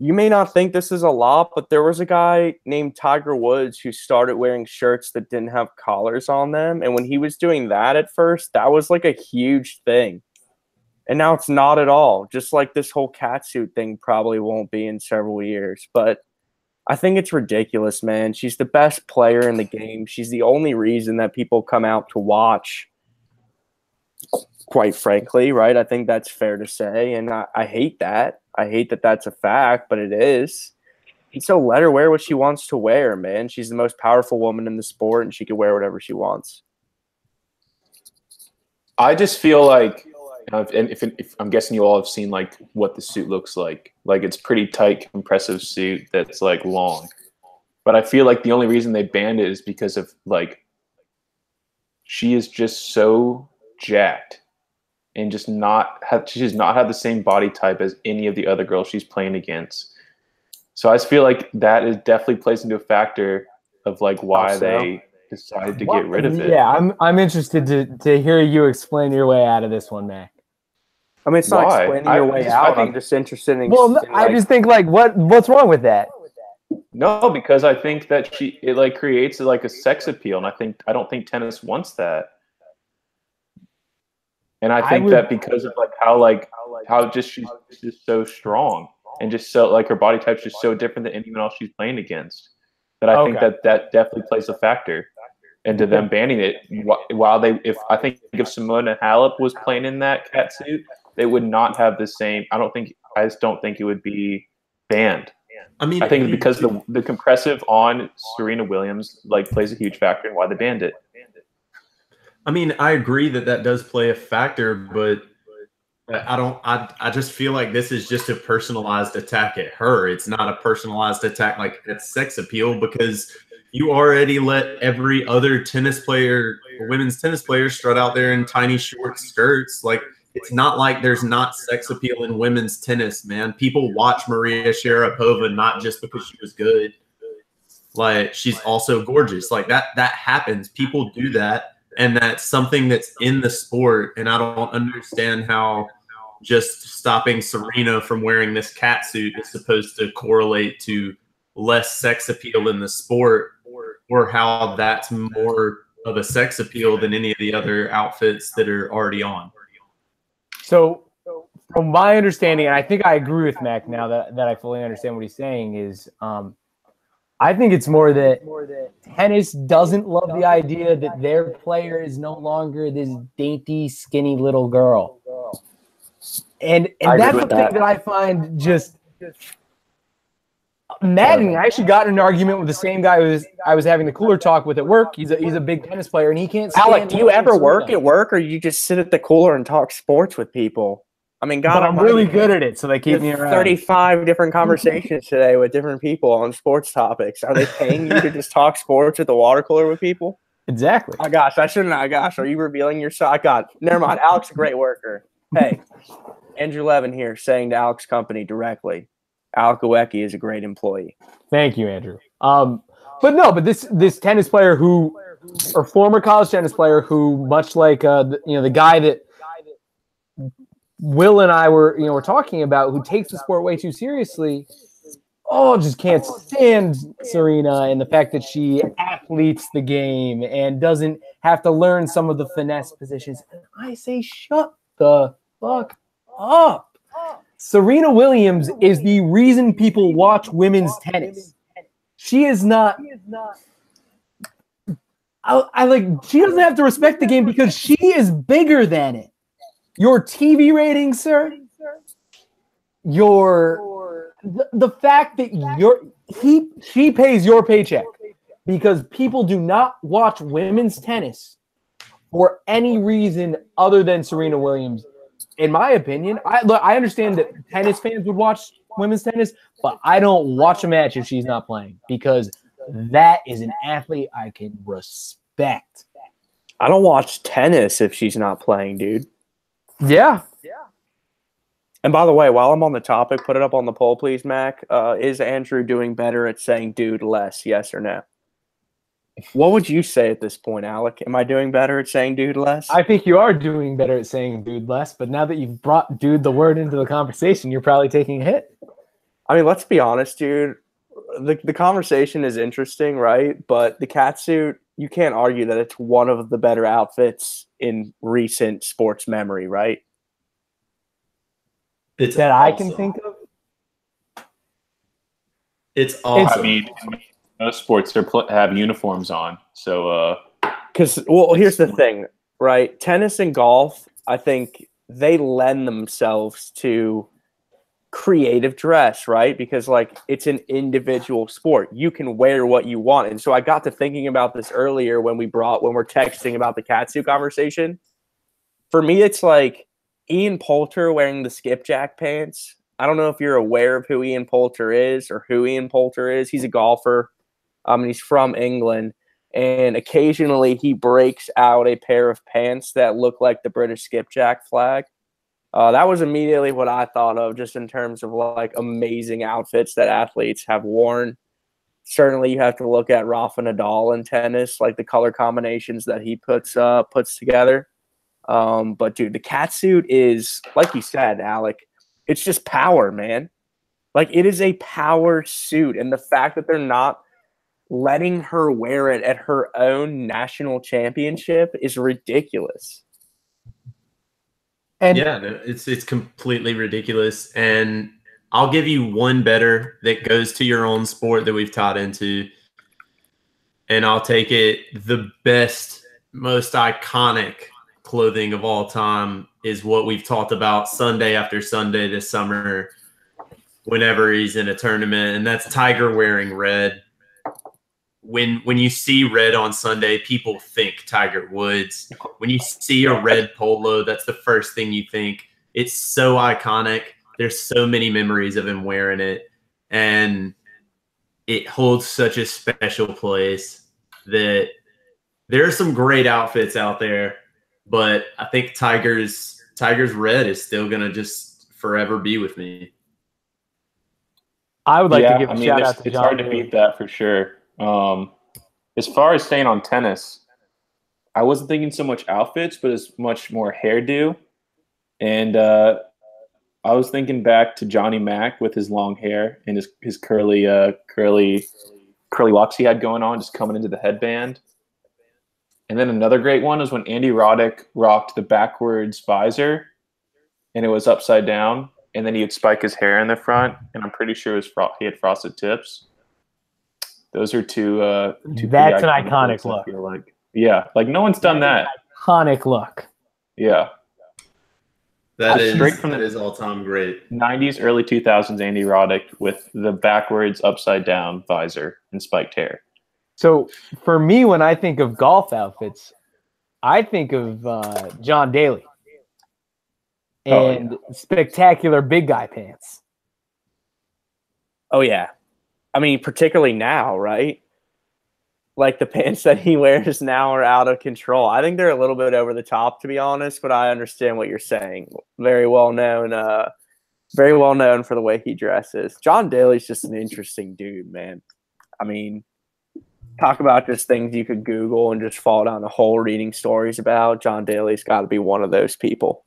you may not think this is a lot, but there was a guy named Tiger Woods who started wearing shirts that didn't have collars on them. And when he was doing that at first, that was like a huge thing. And now it's not at all. Just like this whole catsuit thing probably won't be in several years. But I think it's ridiculous, man. She's the best player in the game. She's the only reason that people come out to watch, quite frankly, right? I think that's fair to say. And I hate that. I hate that that's a fact, but it is. And so let her wear what she wants to wear, man. She's the most powerful woman in the sport, and she can wear whatever she wants. I just feel like, and if I'm guessing you all have seen like what the suit looks like it's pretty tight, compressive suit that's like long. But I feel like the only reason they banned it is because of like she is just so jacked and she does not have the same body type as any of the other girls she's playing against. So I just feel like that is definitely plays into a factor of like why they decided to get rid of it. Yeah, I'm interested to hear you explain your way out of this one, Mac. I mean, it's not explaining your way out. I'm just interested in. Well, I just think like what's wrong with that? No, because I think that it like creates like a sex appeal, and I don't think tennis wants that. And I think that because of like how just she's just so strong and just so like her body type's just so different than anyone else she's playing against, that I think that definitely plays a factor into them banning it. While if Simona Halep was playing in that cat suit, they would not have the same. I just don't think it would be banned. I mean, I think because the compressive on Serena Williams like plays a huge factor in why they banned it. I mean, I agree that does play a factor, but I just feel like this is just a personalized attack at her. It's not a personalized attack like it's sex appeal, because you already let every other tennis player, women's tennis player, strut out there in tiny short skirts. Like, it's not like there's not sex appeal in women's tennis, man. People watch Maria Sharapova not just because she was good. Like, she's also gorgeous. Like, that happens. People do that. And that's something that's in the sport. And I don't understand how just stopping Serena from wearing this cat suit is supposed to correlate to less sex appeal in the sport, or how that's more of a sex appeal than any of the other outfits that are already on. So from my understanding, and I think I agree with Mac now that I fully understand what he's saying, is I think it's more that tennis doesn't love the idea that their player is no longer this dainty, skinny little girl. And that's the thing that I find just maddening. I actually got in an argument with the same guy I was having the cooler talk with at work. He's a big tennis player, and he can't stand Alec, do you ever work at work, or you just sit at the cooler and talk sports with people? I mean, God, I'm really good at it, so they keep me around. 35 different conversations today with different people on sports topics. Are they paying you to just talk sports at the water cooler with people? Exactly. Oh, gosh, I shouldn't. Oh, gosh, are you revealing your side? God, never mind. Alex, a great worker. Hey, Andrew Levin here saying to Alex Company directly, Alec Owecki is a great employee. Thank you, Andrew. But this tennis player or former college tennis player who, much like the guy that Will and I were talking about, who takes the sport way too seriously, just can't stand Serena and the fact that she athletes the game and doesn't have to learn some of the finesse positions. And I say, shut the fuck up. Serena Williams is the reason people watch women's tennis. She is not. She doesn't have to respect the game because she is bigger than it. Your TV ratings, sir. The fact that she pays your paycheck because people do not watch women's tennis for any reason other than Serena Williams. In my opinion, I understand that tennis fans would watch women's tennis, but I don't watch a match if she's not playing, because that is an athlete I can respect. I don't watch tennis if she's not playing, dude. Yeah. And by the way, while I'm on the topic, put it up on the poll, please, Mac. Is Andrew doing better at saying dude less, yes or no? What would you say at this point, Alec? Am I doing better at saying dude less? I think you are doing better at saying dude less, but now that you've brought dude the word into the conversation, you're probably taking a hit. I mean, let's be honest, dude. The conversation is interesting, right? But the catsuit, you can't argue that it's one of the better outfits in recent sports memory, right? It's that awesome. I can think of. It's I awesome. mean, most sports have uniforms on, so Because, well, here's the thing, right? Tennis and golf, I think they lend themselves to creative dress, right? Because, like, it's an individual sport. You can wear what you want. And so I got to thinking about this earlier when we're texting about the catsuit conversation. For me, it's like Ian Poulter wearing the skipjack pants. I don't know if you're aware of who Ian Poulter is or who Ian Poulter is. He's a golfer. He's from England. And occasionally he breaks out a pair of pants that look like the British skipjack flag. That was immediately what I thought of just in terms of like amazing outfits that athletes have worn. Certainly you have to look at Rafa Nadal in tennis, like the color combinations that he puts together. But dude, the catsuit is, like you said, Alec, it's just power, man. Like it is a power suit. And the fact that they're not letting her wear it at her own national championship is ridiculous. And Yeah, no, it's completely ridiculous. And I'll give you one better that goes to your own sport that we've taught into. And I'll take it. The best, most iconic clothing of all time is what we've talked about Sunday after Sunday this summer whenever he's in a tournament, and that's Tiger wearing red. When you see red on Sunday, people think Tiger Woods. When you see a red polo, that's the first thing you think. It's so iconic. There's so many memories of him wearing it, and it holds such a special place that there are some great outfits out there, but I think Tiger's red is still going to just forever be with me. I would like to give a shout out to it's John hard to Daly. beat that for sure. As far as staying on tennis, I wasn't thinking so much outfits, but as much more hairdo. And I was thinking back to Johnny Mack with his long hair and his curly locks he had going on, just coming into the headband. And then another great one was when Andy Roddick rocked the backwards visor, and it was upside down. And then he would spike his hair in the front, and I'm pretty sure he had frosted tips. Those are two. That's an iconic look. I feel like, yeah, like no one's done that. Iconic look. Yeah, That is straight from the all-time great. 90s, early 2000s. Andy Roddick with the backwards, upside down visor and spiked hair. So for me, when I think of golf outfits, I think of John Daly and spectacular big guy pants. Oh, yeah. I mean, particularly now, right? Like the pants that he wears now are out of control. I think they're a little bit over the top, to be honest, but I understand what you're saying. Very well known for the way he dresses. John Daly's just an interesting dude, man. I mean, talk about just things you could Google and just fall down the hole reading stories about. John Daly's got to be one of those people.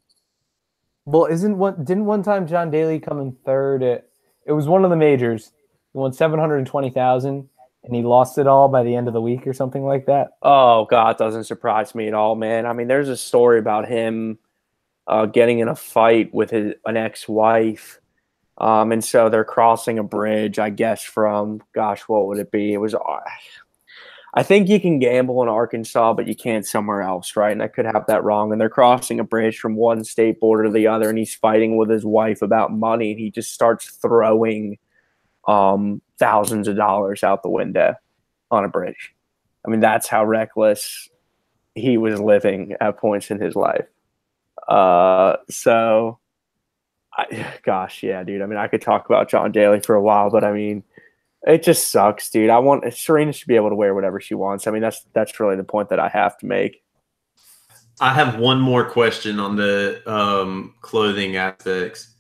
Well, didn't one time John Daly come in third it was one of the majors. He won 720,000 and he lost it all by the end of the week or something like that. Oh, God, it doesn't surprise me at all, man. I mean, there's a story about him getting in a fight with an ex-wife. And so they're crossing a bridge, I guess, from, gosh, what would it be? It was, I think you can gamble in Arkansas, but you can't somewhere else, right? And I could have that wrong. And they're crossing a bridge from one state border to the other, and he's fighting with his wife about money, and he just starts throwing thousands of dollars out the window on a bridge. I mean, that's how reckless he was living at points in his life. Gosh, yeah, dude. I mean, I could talk about John Daly for a while, but I mean, it just sucks, dude. I want Serena should be able to wear whatever she wants. I mean, that's really the point that I have to make. I have one more question on the clothing aspects.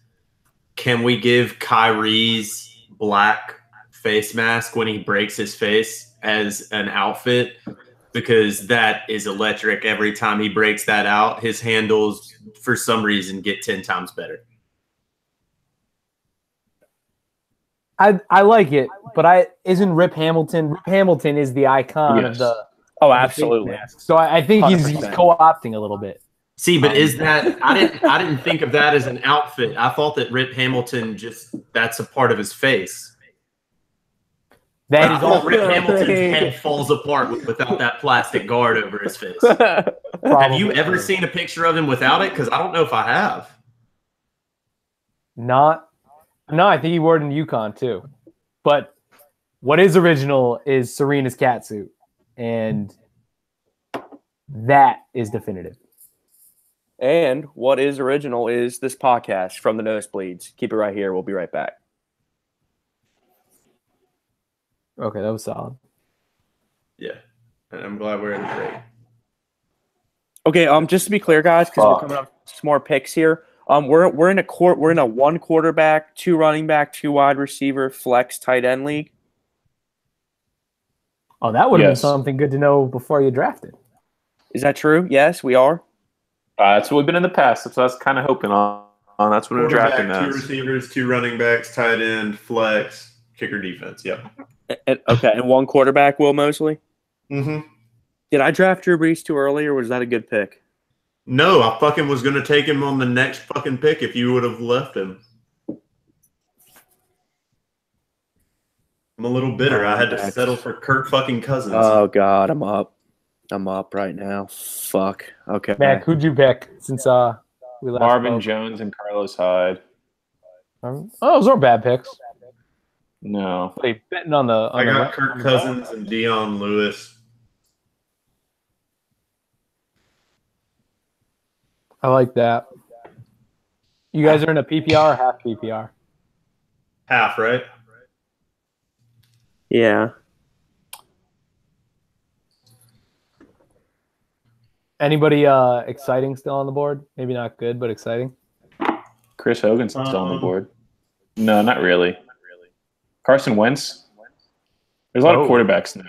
Can we give Kyrie's black face mask when he breaks his face as an outfit? Because that is electric. Every time he breaks that out, his handles, for some reason, get 10 times better. I like it, but isn't Rip Hamilton? Rip Hamilton is the icon of the. Oh, absolutely. Mask. So I think he's 100%. co-opting a little bit. See, but is that I didn't think of that as an outfit. I thought that Rip Hamilton that's a part of his face. That is all. Rip Hamilton's head falls apart without that plastic guard over his face. Have you ever seen a picture of him without it? Because I don't know if I have. Not. No, I think he wore it in Yukon too. But what is original is Serena's catsuit, and that is definitive. And what is original is this podcast from the Nosebleeds. Keep it right here. We'll be right back. Okay, that was solid. Yeah, and I'm glad we're in the break. Okay, just to be clear, guys, because we're coming up with some more picks here. We're in a one quarterback, 2 running back, 2 wide receiver, flex tight end league. Oh, that would have been something good to know before you drafted. Is that true? Yes, we are. That's what we've been in the past. So that's kind of hoping on. That's what we're drafting now. 2 receivers, 2 running backs, tight end, flex, kicker, defense. Yep. Okay, and 1 quarterback, Will Mosley. Mm-hmm. Did I draft Drew Brees too early, or was that a good pick? No, I fucking was going to take him on the next fucking pick if you would have left him. I'm a little bitter. I had to settle for Kirk fucking Cousins. Oh, God, I'm up. I'm up right now. Fuck. Okay. Mac, who'd you pick since we last Marvin spoke? Jones and Carlos Hyde. Oh, those aren't bad picks. No. Wait, betting on the. I got Kirk Cousins and Deion Lewis. I like that. You guys are in a PPR or half PPR? Half, right? Yeah. Anybody exciting still on the board? Maybe not good, but exciting. Chris Hogan's still on the board. No, not really. Carson Wentz. There's a lot of quarterbacks now.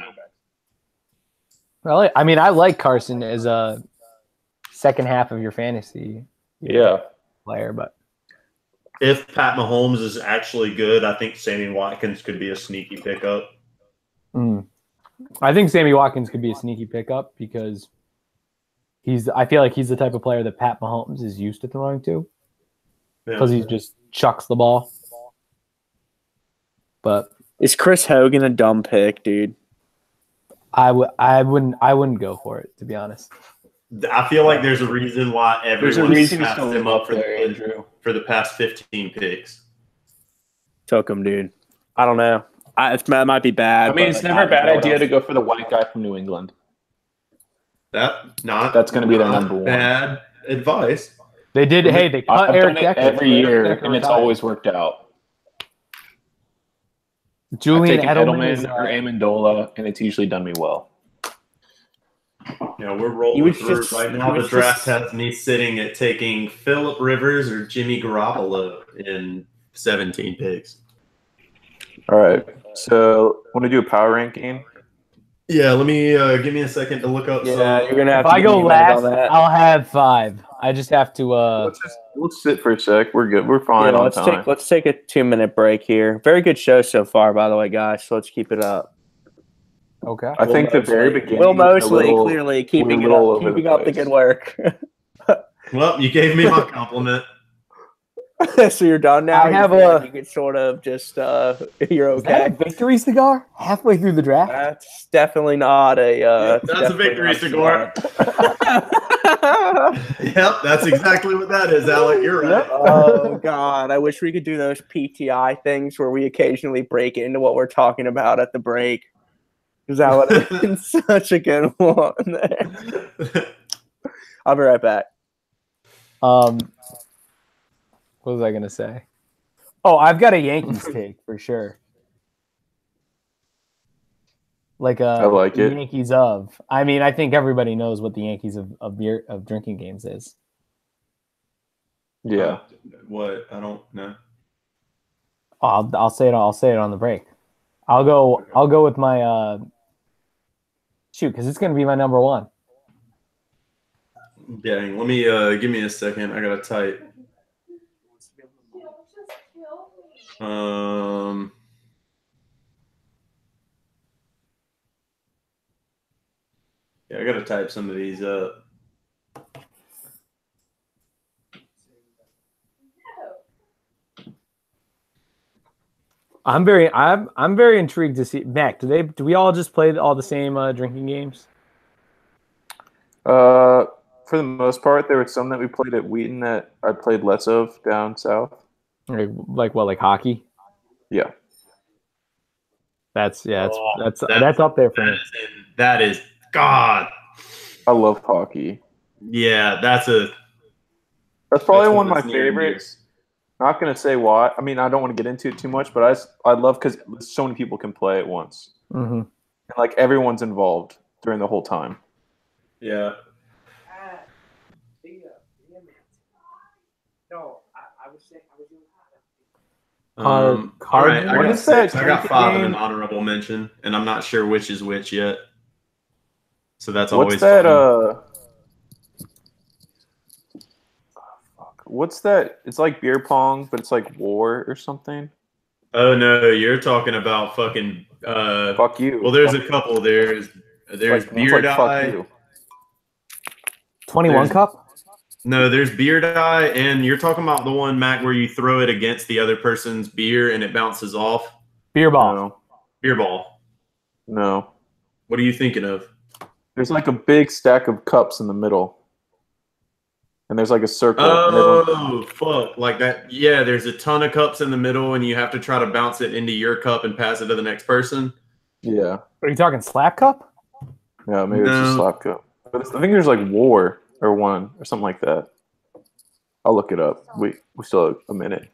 Well, I mean, I like Carson as a second half of your fantasy player, but if Pat Mahomes is actually good, I think Sammy Watkins could be a sneaky pickup. I think Sammy Watkins could be a sneaky pickup because I feel like he's the type of player that Pat Mahomes is used to throwing to because he just chucks the ball. But is Chris Hogan a dumb pick, dude? I wouldn't go for it, to be honest. I feel like there's a reason why everyone snaps him up for the past 15 picks. Took him, dude. I don't know. That might be bad. I mean, it's never a bad idea to go for the white guy from New England. That's going to be their number 1. Bad advice. They did. Hey, they cut Eric Decker every year, and it's always worked out. Julian Edelman or Amendola, and it's usually done me well. Yeah, we're rolling through right now. The draft has me sitting at taking Phillip Rivers or Jimmy Garoppolo in 17 picks. All right. So, want to do a power ranking? Yeah, let me give me a second to look up. Yeah, you're gonna have. If I go last, I'll have 5. I just have to. Let's sit for a sec. We're good. We're fine on time. Let's take a 2-minute break here. Very good show so far, by the way, guys. So let's keep it up. Okay. I think the very beginning. Will Mosley clearly keeping up the good work. Well, you gave me my compliment. So you're done now. I have you can sort of just you're okay. Is that a victory cigar halfway through the draft? That's definitely not a. That's a victory cigar. Yep, that's exactly what that is, Alec. You're right. Oh God, I wish we could do those PTI things where we occasionally break into what we're talking about at the break. Because that would have been such a good one there. I'll be right back. What was I going to say? Oh, I've got a Yankees take for sure. I like it. Yankees of. I mean, I think everybody knows what the Yankees of drinking games is. Yeah. What? I don't know. Oh, I'll say it. I'll say it on the break. I'll go with my because it's going to be my number 1. Dang. Let me give me a second. I gotta type. Yeah, I gotta type some of these up. I'm very intrigued to see Mac. Do we all just play all the same drinking games? For the most part, there were some that we played at Wheaton that I played less of down south. Like what, like hockey? Yeah. That's Oh, that's up there for me. That is God. I love hockey. Yeah, that's Probably one of my that's near and dear. favorites. Not going to say why. I mean, I don't want to get into it too much, but I love because so many people can play at once. Mm-hmm. And like everyone's involved during the whole time. Yeah. No, I was saying I was doing All right, I What got is that 6. I got drinking 5 in game? an honorable mention, and I'm not sure which is which yet. So that's What's always that? fun. What's that? It's like beer pong, but it's like war or something. Oh no, you're talking about fucking. Fuck you. Well, there's a couple. There's Like, beer like, fuck die. you. 21 There's- cup? No, there's beer die, and you're talking about the one, Mac, where you throw it against the other person's beer and it bounces off. Beer ball. No. Beer ball. No. What are you thinking of? There's like a big stack of cups in the middle. And there's like a circle. and Oh, fuck. Like that. Yeah, there's a ton of cups in the middle, and you have to try to bounce it into your cup and pass it to the next person. Yeah. Are you talking slap cup? Yeah, maybe it's No. a slap cup. But I think there's like war or one or something like that. I'll look it up. We still have a minute.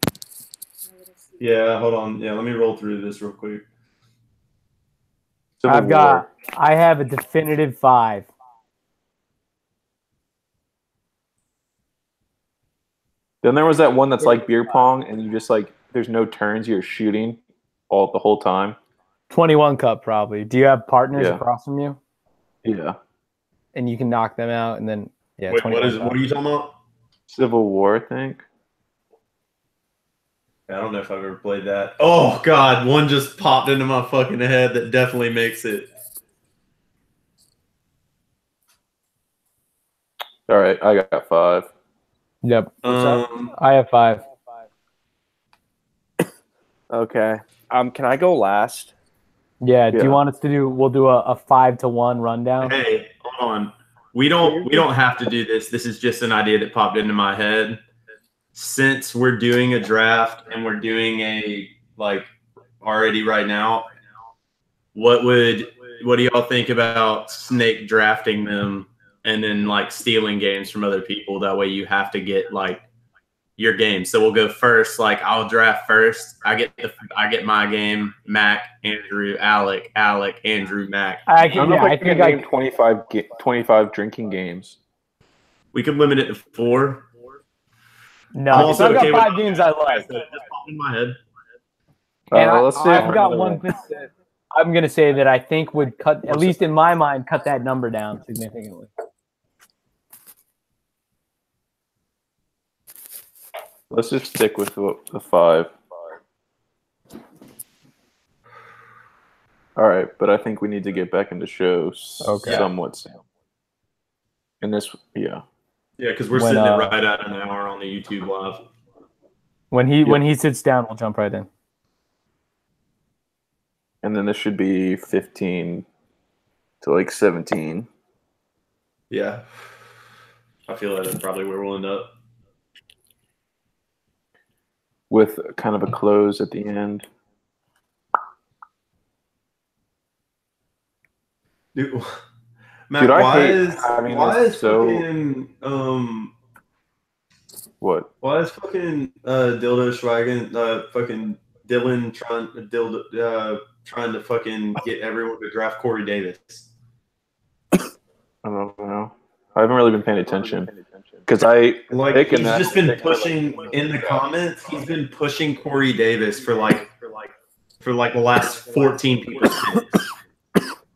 Yeah, hold on. Yeah, let me roll through this real quick. Civil War. I have a definitive 5. Then there was that one that's like beer pong, and you just like there's no turns. You're shooting the whole time. 21 cup probably. Do you have partners Yeah. across from you? Yeah. And you can knock them out, and then Wait, 21 cup. what are you talking about? Civil War, I think. I don't know if I've ever played that. Oh God, one just popped into my fucking head that definitely makes it. All right, I got 5. Yep. Um, I have 5. Okay. Can I go last? Yeah. Do Yeah. you want us to do? We'll do a 5-1 rundown. hey, hold on. We don't have to do this. This is just an idea that popped into my head. Since we're doing a draft and we're doing a already right now, what do y'all think about snake drafting them and then stealing games from other people? That way you have to get your game. So we'll go first. I'll draft first. I get my game. Mac, Andrew, Alec, Andrew, Mac. I don't know if I can name 25 drinking games. We could limit it to 4. No, I'm so also I've got okay with 5 games I like. So it just popped in my head. And Let's see. I've got one thing that I'm going to say that I think would cut, at least in my mind, cut that number down significantly. Let's just stick with the 5. All right, but I think we need to get back into shows somewhat soon. And this, yeah. Yeah, because we're sitting at right at an hour on the YouTube live. When he sits down, we'll jump right in. And then this should be 15 to 17. Yeah. I feel like that's probably where we'll end up. With kind of a close at the end. Dude, Matt, why is fucking Dildo Schwagen fucking Dylan trying to fucking get everyone to draft Corey Davis? I don't know. I haven't really been paying attention because he's just been pushing in the comments. He's been pushing Corey Davis for the last 14 people.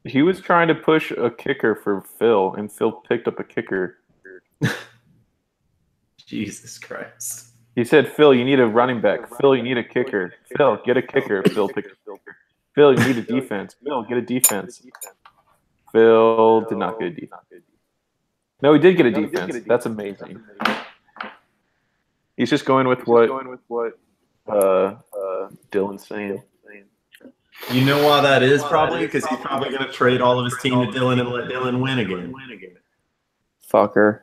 He was trying to push a kicker for Phil, and Phil picked up a kicker. Jesus Christ. He said, Phil, you need a running back. Phil, you need a kicker. Phil, get a kicker. Phil picked a kicker. Phil, you need a defense. Phil, get a defense. Phil did not get a defense. No, he did get a defense. That's amazing. He's just going with what Dylan's saying. You know why that is probably? Because he's probably going to trade all of his team to Dylan and let Dylan win again. Fucker.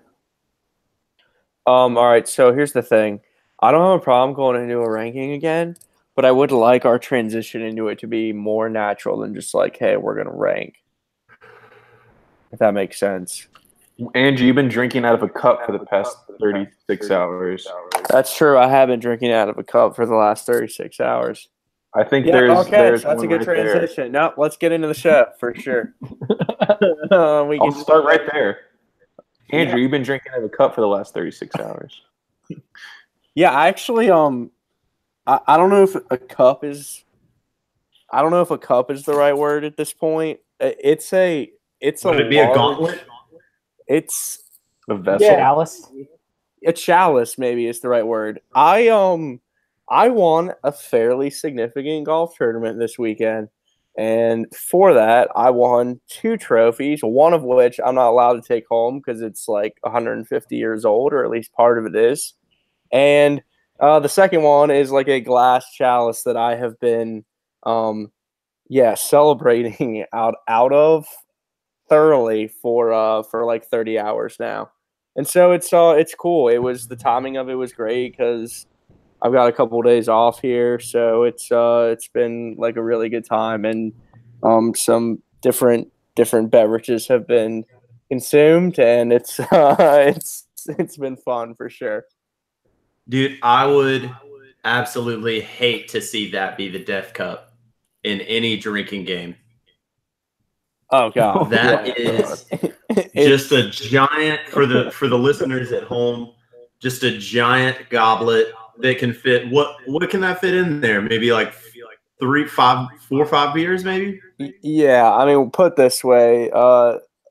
All right, so here's the thing. I don't have a problem going into a ranking again, but I would like our transition into it to be more natural than just like, hey, we're going to rank. If that makes sense. Andrew, you've been drinking out of a cup for the past 36 hours. That's true. I have been drinking out of a cup for the last 36 hours. I think Yeah, there's that's one a good right transition. No, let's get into the show for sure. I'll start right there. Andrew, you've been drinking out of a cup for the last 36 hours. Yeah, I actually I don't know if a cup is the right word at this point. It's a Would it be a gauntlet? It's A vessel? Yeah, Alice. a chalice maybe is the right word. I won a fairly significant golf tournament this weekend, and for that I won 2 trophies, one of which I'm not allowed to take home because it's like 150 years old, or at least part of it is. And the second one is like a glass chalice that I have been celebrating out of thoroughly for like 30 hours now. And so it's cool. The timing of it was great because I've got a couple of days off here, so it's been like a really good time, and some different beverages have been consumed, and it's been fun for sure. Dude, I would absolutely hate to see that be the Death Cup in any drinking game. Oh god, That is just a giant for the listeners at home. Just a giant goblet that can fit. What can that fit in there? Maybe like 4 or 5 beers, maybe. Yeah, I mean, put it this way,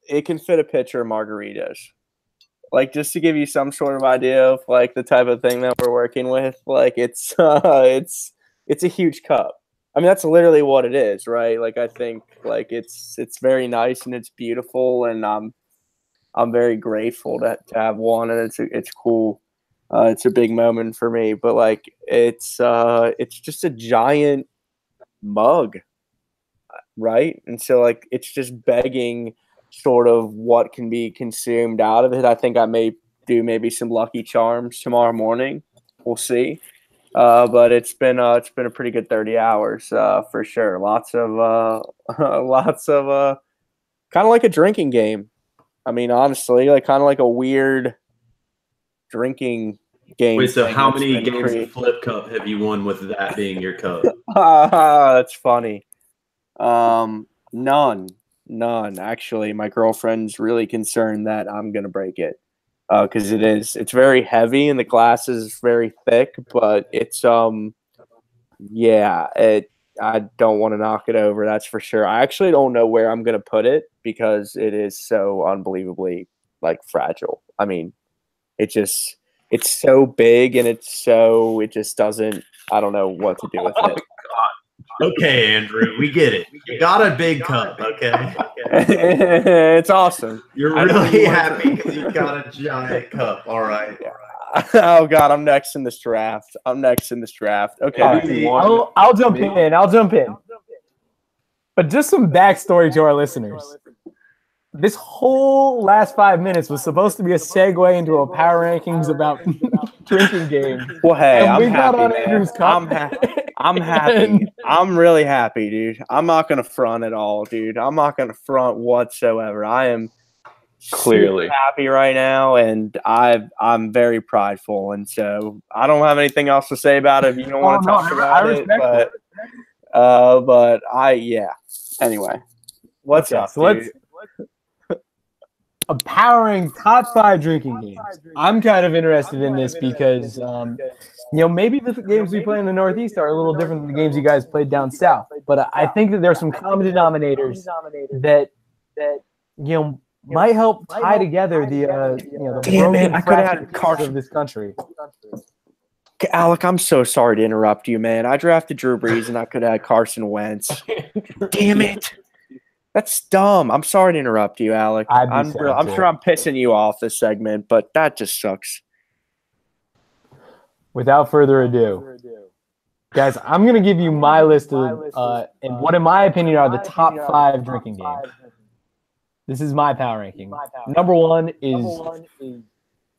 it can fit a pitcher of margaritas. Like, just to give you some sort of idea of like the type of thing that we're working with, like it's a huge cup. I mean, that's literally what it is, right? Like, I think like it's very nice and it's beautiful, and I'm very grateful to have one, and it's cool. It's a big moment for me, but like it's just a giant mug, right? And so like it's just begging sort of what can be consumed out of it. I think I may do maybe some Lucky Charms tomorrow morning. We'll see. But it's been a pretty good 30 hours for sure. Lots of kind of like a drinking game. I mean, honestly, like kind of like a weird drinking game. Wait, so how many been games of Flip Cup have you won with that being your cup? That's funny. None. Actually, my girlfriend's really concerned that I'm gonna break it because it's very heavy and the glass is very thick, but it's I don't want to knock it over, that's for sure. I actually don't know where I'm gonna put it because it is so unbelievably like fragile. I mean, it's so big and it just doesn't. I don't know what to do with it. Okay, Andrew, we get it. You got a big cup, okay? It's awesome. You're really happy because you got a giant cup. All right. Oh god, I'm next in this draft. Okay. I'll jump in. But just some backstory to our listeners. This whole last 5 minutes was supposed to be a segue into a power rankings about drinking game. Well, hey, I'm happy, on man. Andrew's cup. I'm happy. I'm really happy, dude. I'm not gonna front at all, dude. I'm not gonna front whatsoever. I am Clearly happy right now, and I'm very prideful, and so I don't have anything else to say about it. If you don't want to talk about it, but Anyway, what's up? So let's powering top 5 drinking games. I'm kind of interested in this because maybe the games we play in the Northeast are a little different than the games you guys played down south. But I think that there's some common denominators that might help tie together the broken fractures of this country. Okay, Alec, I'm so sorry to interrupt you, man. I drafted Drew Brees and I could have had Carson Wentz. Damn it. That's dumb. I'm sorry to interrupt you, Alec. I'm sure I'm pissing you off this segment, but that just sucks. Without further ado, Guys, I'm going to give you my list of, and what in my opinion are the top 5 drinking games. This is my power ranking. Number 1 is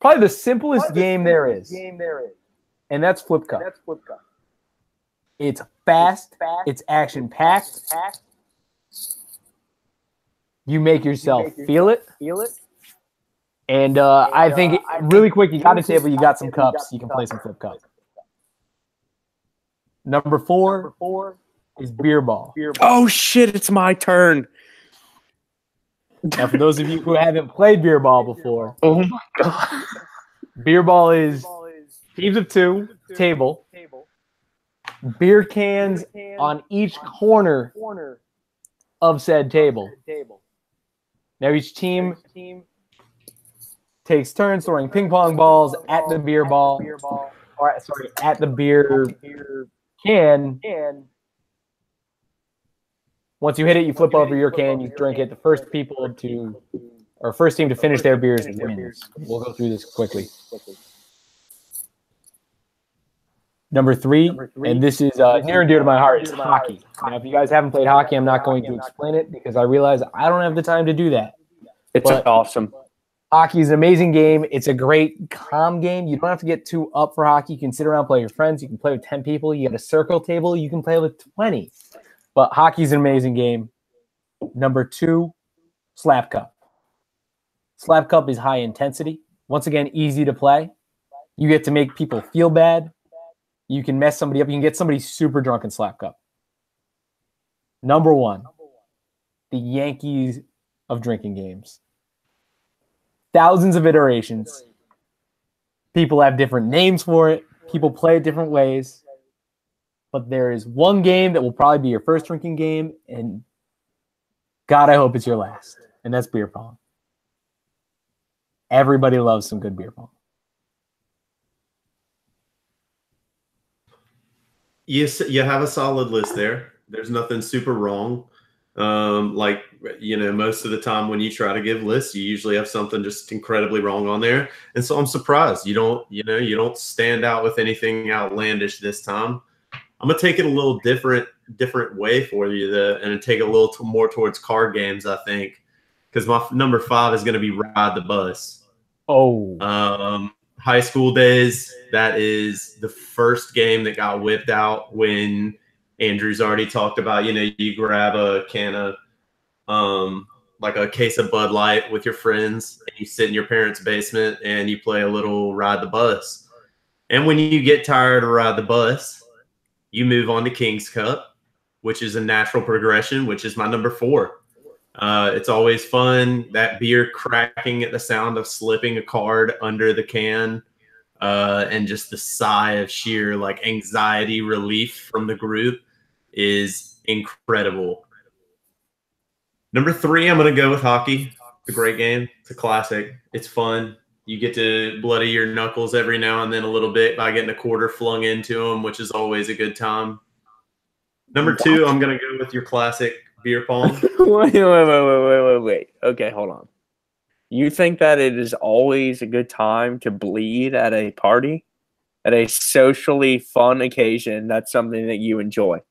probably the simplest game there is, and that's Flip Cup. It's fast. It's action-packed. You make yourself feel it. And I think really quick, you got a table, you got some cups, you can play some Flip Cup. Number 4 is beer ball. Oh shit! It's my turn. Now, for those of you who haven't played beer ball before, Oh my god! beer ball is teams of 2, table, beer cans on each corner of said table. Now each team takes turns throwing ping pong balls at the beer ball, or sorry, at the beer can. Once you hit it, you flip over your can, you drink it. The first team to finish their beers wins. We'll go through this quickly. Number 3, and this is near and dear to my heart, is hockey. Now, if you guys haven't played hockey, I'm not going to explain it because I realize I don't have the time to do that. It's awesome. Hockey is an amazing game. It's a great calm game. You don't have to get too up for hockey. You can sit around, play with your friends. You can play with 10 people. You got a circle table. You can play with 20. But hockey is an amazing game. Number 2, Slap Cup. Slap Cup is high intensity. Once again, easy to play. You get to make people feel bad. You can mess somebody up. You can get somebody super drunk in Slap Cup. Number 1, the Yankees of drinking games. Thousands of iterations. People have different names for it. People play it different ways. But there is one game that will probably be your first drinking game, and God, I hope it's your last, and that's beer pong. Everybody loves some good beer pong. Yes, you have a solid list there. There's nothing super wrong. Most of the time when you try to give lists, you usually have something just incredibly wrong on there. And so I'm surprised you don't stand out with anything outlandish this time. I'm gonna take it a little different way for you, and take it a little more towards card games, I think, because my number 5 is gonna be Ride the Bus. Oh, high school days. That is the first game that got whipped out when Andrew's already talked about. You grab a can of like a case of Bud Light with your friends, and you sit in your parents' basement and you play a little Ride the Bus. And when you get tired of Ride the Bus, you move on to King's Cup, which is a natural progression, which is my number 4. It's always fun, that beer cracking at the sound of slipping a card under the can, and just the sigh of sheer anxiety relief from the group is incredible. Number 3, I'm going to go with hockey. It's a great game. It's a classic. It's fun. You get to bloody your knuckles every now and then a little bit by getting a quarter flung into them, which is always a good time. Number 2, I'm going to go with your classic beer pong. Wait. Okay, hold on. You think that it is always a good time to bleed at a party? At a socially fun occasion, that's something that you enjoy?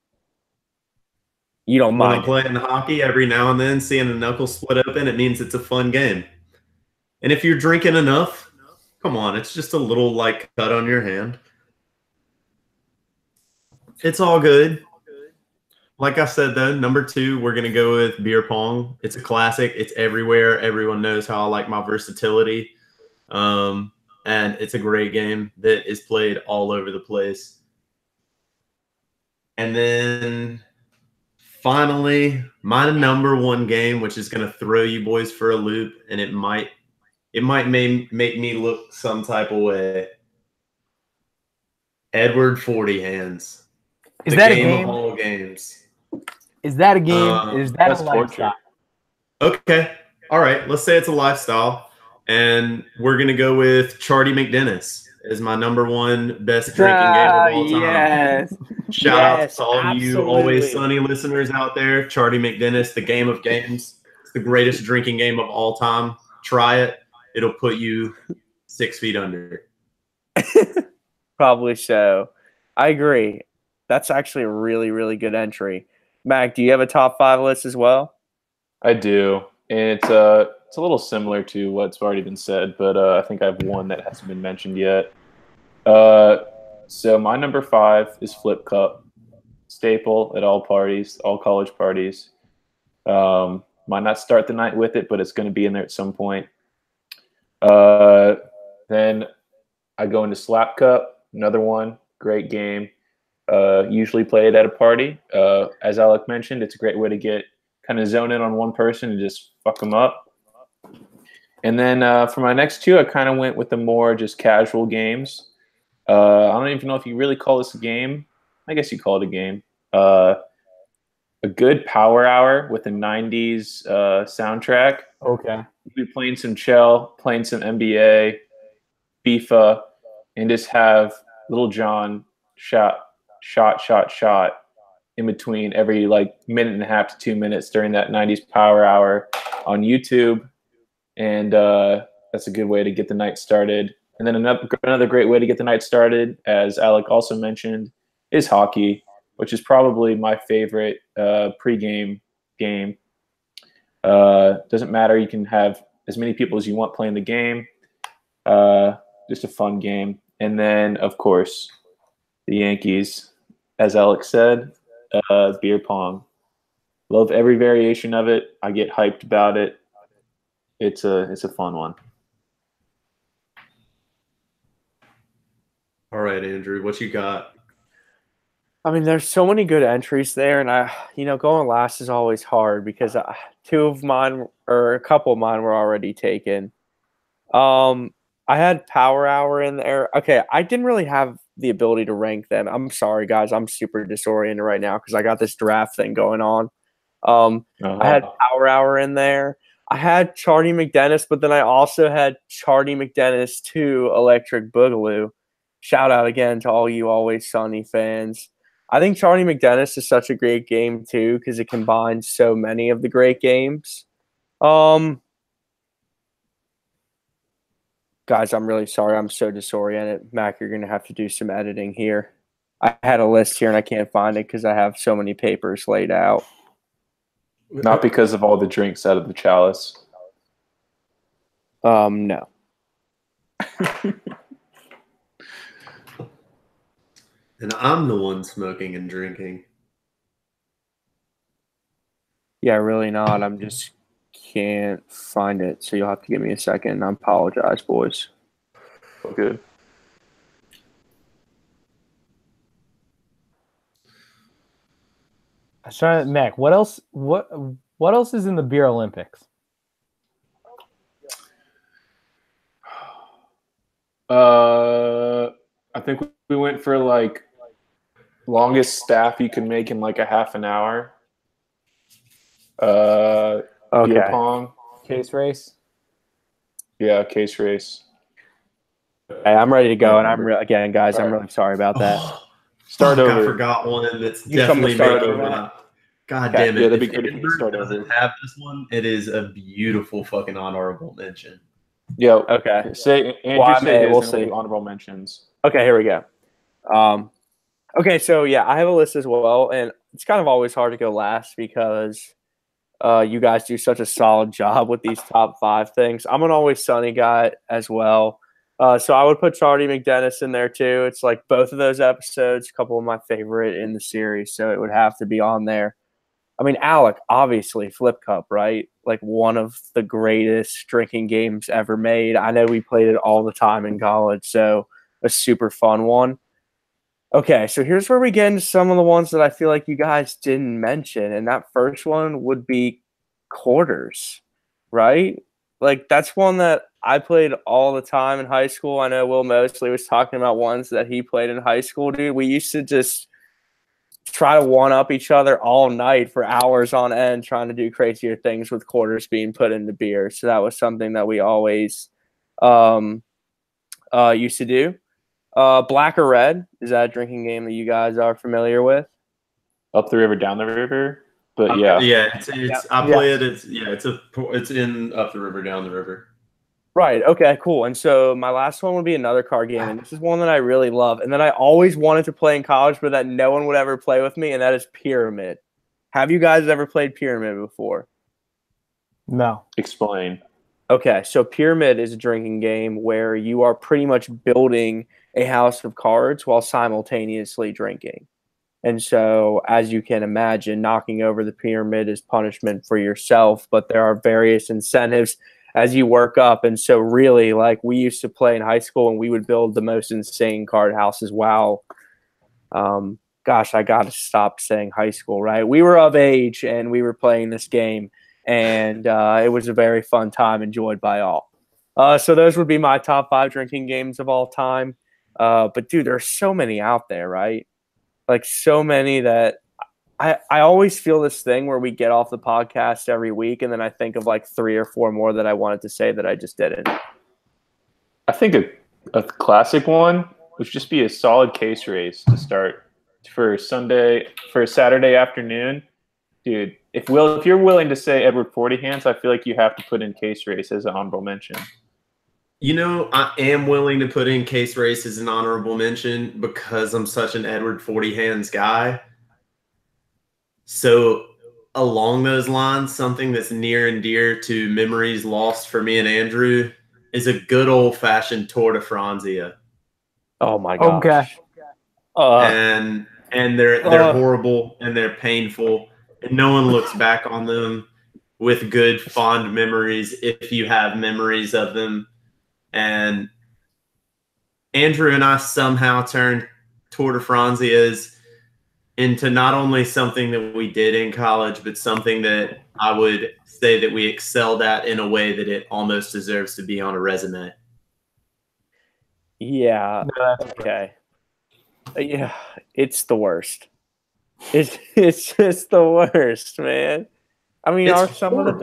You don't When mind I'm playing hockey, every now and then, seeing a knuckle split open, it means it's a fun game. And if you're drinking enough, come on, it's just a little cut on your hand. It's all good. Like I said, though, number 2, we're going to go with beer pong. It's a classic. It's everywhere. Everyone knows how I like my versatility. And it's a great game that is played all over the place. And then finally, my number 1 game, which is going to throw you boys for a loop, and it might make me look some type of way. Edward 40 Hands. Is that a game? Of all games. Is that a game? Is that a lifestyle? Okay. All right. Let's say it's a lifestyle. And we're going to go with Charlie McDennis as my number 1 best drinking game of all time. Yes. Shout out to all absolutely. you Always Sunny listeners out there. Charlie McDennis, the game of games. It's the greatest drinking game of all time. Try it. It'll put you 6 feet under. Probably so. I agree. That's actually a really, really good entry. Mac, do you have a top 5 list as well? I do. And it's a little similar to what's already been said, but I think I have one that hasn't been mentioned yet. So my number 5 is Flip Cup, staple at all parties, all college parties. Might not start the night with it, but it's going to be in there at some point. Then I go into Slap Cup, another one, great game. Usually played at a party. As Alec mentioned, it's a great way to get kind of zone in on one person and just fuck them up. And then for my next two, I kind of went with the more just casual games. I don't even know if you really call this a game. I guess you call it a game. A good power hour with a 90s soundtrack. Okay. We'll be playing some Chell, playing some NBA, FIFA, and just have Little John shot in between every like minute and a half to 2 minutes during that 90s power hour on YouTube. And that's a good way to get the night started. And then another great way to get the night started, as Alec also mentioned, is hockey, which is probably my favorite pregame game. Doesn't matter. You can have as many people as you want playing the game. Just a fun game. And then, of course, the Yankees, as Alex said, beer pong. Love every variation of it. I get hyped about it. It's a fun one. All right, Andrew, what you got? I mean, there's so many good entries there, and going last is always hard because two of mine or a couple of mine were already taken. I had Power Hour in there. Okay, I didn't really have the ability to rank them. I'm sorry, guys. I'm super disoriented right now because I got this draft thing going on. I had Power Hour in there. I had Charlie McDennis, but then I also had Charlie McDennis 2 Electric Boogaloo. Shout out again to all you Always Sunny fans. I think Charlie McDennis is such a great game too because it combines so many of the great games. Guys, I'm really sorry. I'm so disoriented. Mac, you're going to have to do some editing here. I had a list here and I can't find it because I have so many papers laid out. Not because of all the drinks out of the chalice. No. And I'm the one smoking and drinking. Yeah, really not. I'm just can't find it. So you'll have to give me a second. I apologize, boys. Oh, good. I was trying to, Mac, what else is in the beer Olympics? I think we went for like longest staff you can make in like a half an hour. Beer pong. Case race. Yeah, case race. Hey, I'm ready to go, and again, guys, I'm really sorry about that. Start over. I forgot one that's You come to definitely start making over. my. God Okay. damn it! Yeah, that'd be If great if you Edinburgh start doesn't over. have this one, it is a beautiful fucking honorable mention. Yeah. Okay. Say Andrew. Well, say his, we'll and we'll see. do honorable mentions. Okay, here we go. Okay, so yeah, I have a list as well, and it's kind of always hard to go last because you guys do such a solid job with these top 5 things. I'm an Always Sunny guy as well. So I would put Charlie McDennis in there too. It's like both of those episodes, a couple of my favorite in the series, so it would have to be on there. I mean, Alec, obviously, Flip Cup, right? Like one of the greatest drinking games ever made. I know we played it all the time in college, so a super fun one. Okay, so here's where we get into some of the ones that I feel like you guys didn't mention, and that first one would be quarters, right? Like that's one that I played all the time in high school. I know Will Mosley was talking about ones that he played in high school, dude. We used to just try to one-up each other all night for hours on end trying to do crazier things with quarters being put into beer. So that was something that we always used to do. Black or Red, is that a drinking game that you guys are familiar with? Up the river, down the river. But yeah. Yeah, it's I play it. It's in Up the River, Down the River. Right. Okay, cool. And so my last one would be another card game. And this is one that I really love. And that I always wanted to play in college, but that no one would ever play with me. And that is Pyramid. Have you guys ever played Pyramid before? No. Explain. Okay. So Pyramid is a drinking game where you are pretty much building a house of cards while simultaneously drinking. And so, as you can imagine, knocking over the pyramid is punishment for yourself, but there are various incentives as you work up. And so, really, like we used to play in high school and we would build the most insane card houses. Wow. Gosh, I got to stop saying high school, right? We were of age and we were playing this game, and it was a very fun time enjoyed by all. So, those would be my top 5 drinking games of all time. But, dude, there's so many out there, right? Like so many that I always feel this thing where we get off the podcast every week and then I think of like 3 or 4 more that I wanted to say that I just didn't. I think a classic one would just be a solid case race to start for a Saturday afternoon. Dude, if you're willing to say Edward 40 Hands, I feel like you have to put in case race as an honorable mention. You know, I am willing to put in case race as an honorable mention because I'm such an Edward 40 Hands guy. So along those lines, something that's near and dear to memories lost for me and Andrew is a good old-fashioned Tour de Franzia. Oh my gosh. Okay. And they're horrible and they're painful, and no one looks back on them with good fond memories if you have memories of them. And Andrew and I somehow turned Tour de Franzias into not only something that we did in college, but something that I would say that we excelled at in a way that it almost deserves to be on a resume. Yeah. Okay. Yeah, it's the worst. It's just the worst, man. I mean, It's are some horrible. of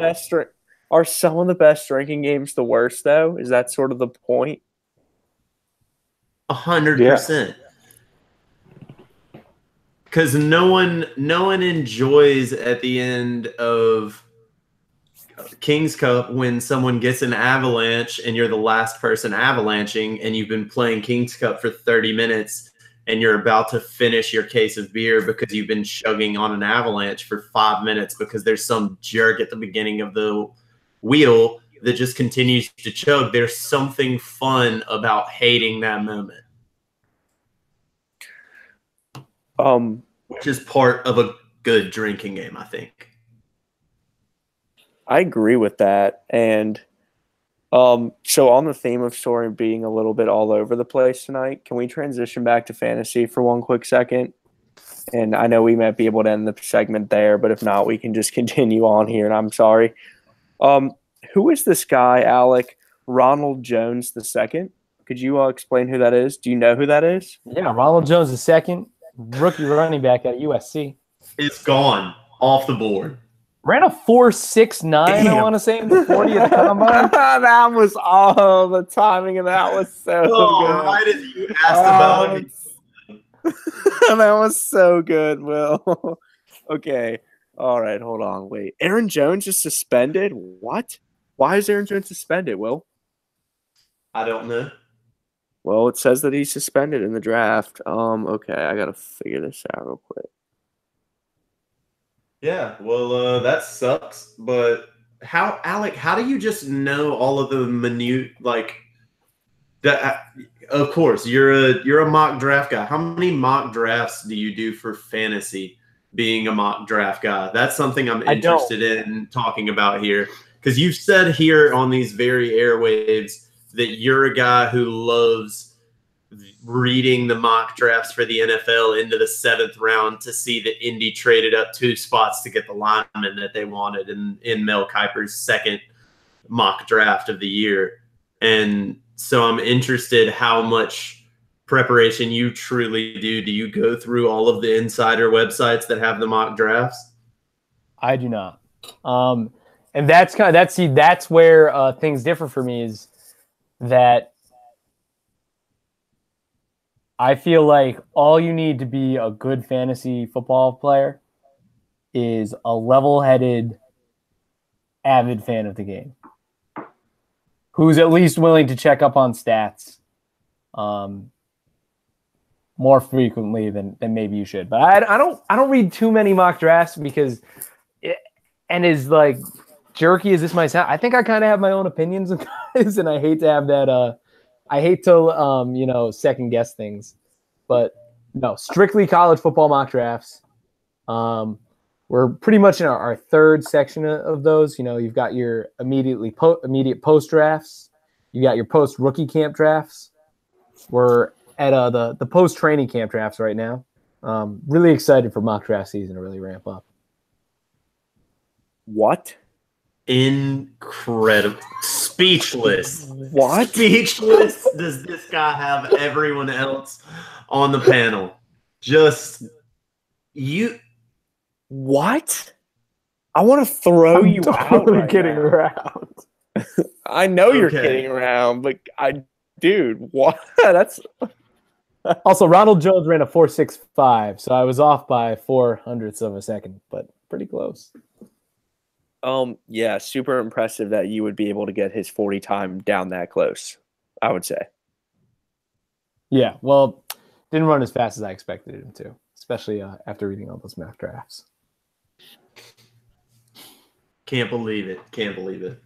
the best drinking games the worst though? Is that sort of the point? 100%. Because no one enjoys at the end of King's Cup when someone gets an avalanche and you're the last person avalanching and you've been playing King's Cup for 30 minutes and you're about to finish your case of beer because you've been chugging on an avalanche for 5 minutes because there's some jerk at the beginning of the wheel that just continues to chug. There's something fun about hating that moment. Which is part of a good drinking game, I think. I agree with that. And so on the theme of story being a little bit all over the place tonight, can we transition back to fantasy for one quick second? And I know we might be able to end the segment there, but if not, we can just continue on here, and I'm sorry. Who is this guy, Alec? Ronald Jones II? Could you explain who that is? Do you know who that is? Yeah, Ronald Jones II, rookie running back at USC. It's gone off the board. Ran a 4.69, I want to say, in the 40 at the combine. That was all the timing, and that was so good. Right as you asked about it. That was so good, Will. Okay. All right, hold on. Wait. Aaron Jones is suspended? What? Why is Aaron Jones suspended, Will? I don't know. Well, it says that he's suspended in the draft. Okay, I gotta figure this out real quick. Yeah, well, that sucks. But Alec, how do you just know all of the minute, like that? Of course, you're a mock draft guy. How many mock drafts do you do for fantasy? Being a mock draft guy, that's something I'm interested in talking about here, because you've said here on these very airwaves that you're a guy who loves reading the mock drafts for the NFL into the 7th round to see that Indy traded up 2 spots to get the lineman that they wanted in Mel Kiper's 2nd mock draft of the year. And so I'm interested how much preparation you truly do. Do you go through all of the insider websites that have the mock drafts? I do not. And that's where things differ for me, is that I feel like all you need to be a good fantasy football player is a level-headed, avid fan of the game. who's at least willing to check up on stats more frequently than maybe you should. But I don't read too many mock drafts because and as like jerky as this might sound, I think I kind of have my own opinions of guys, and I hate to have that. I hate to second guess things, but no, strictly college football mock drafts. We're pretty much in our third section of those. You've got your immediate post drafts. You got your post rookie camp drafts. We're at the post training camp drafts right now. Really excited for mock draft season to really ramp up. What? Incredible. Speechless. What? Speechless does this guy have everyone else on the panel. Just you. What? I want to throw you out. Totally right kidding now. around. I know you're Okay. kidding around, but dude, what? That's Also, Ronald Jones ran a 4.65, so I was off by 0.04 of a second, but pretty close. yeah, super impressive that you would be able to get his 40 time down that close, I would say. Yeah, well, didn't run as fast as I expected him to, especially after reading all those mock drafts. Can't believe it. Can't believe it.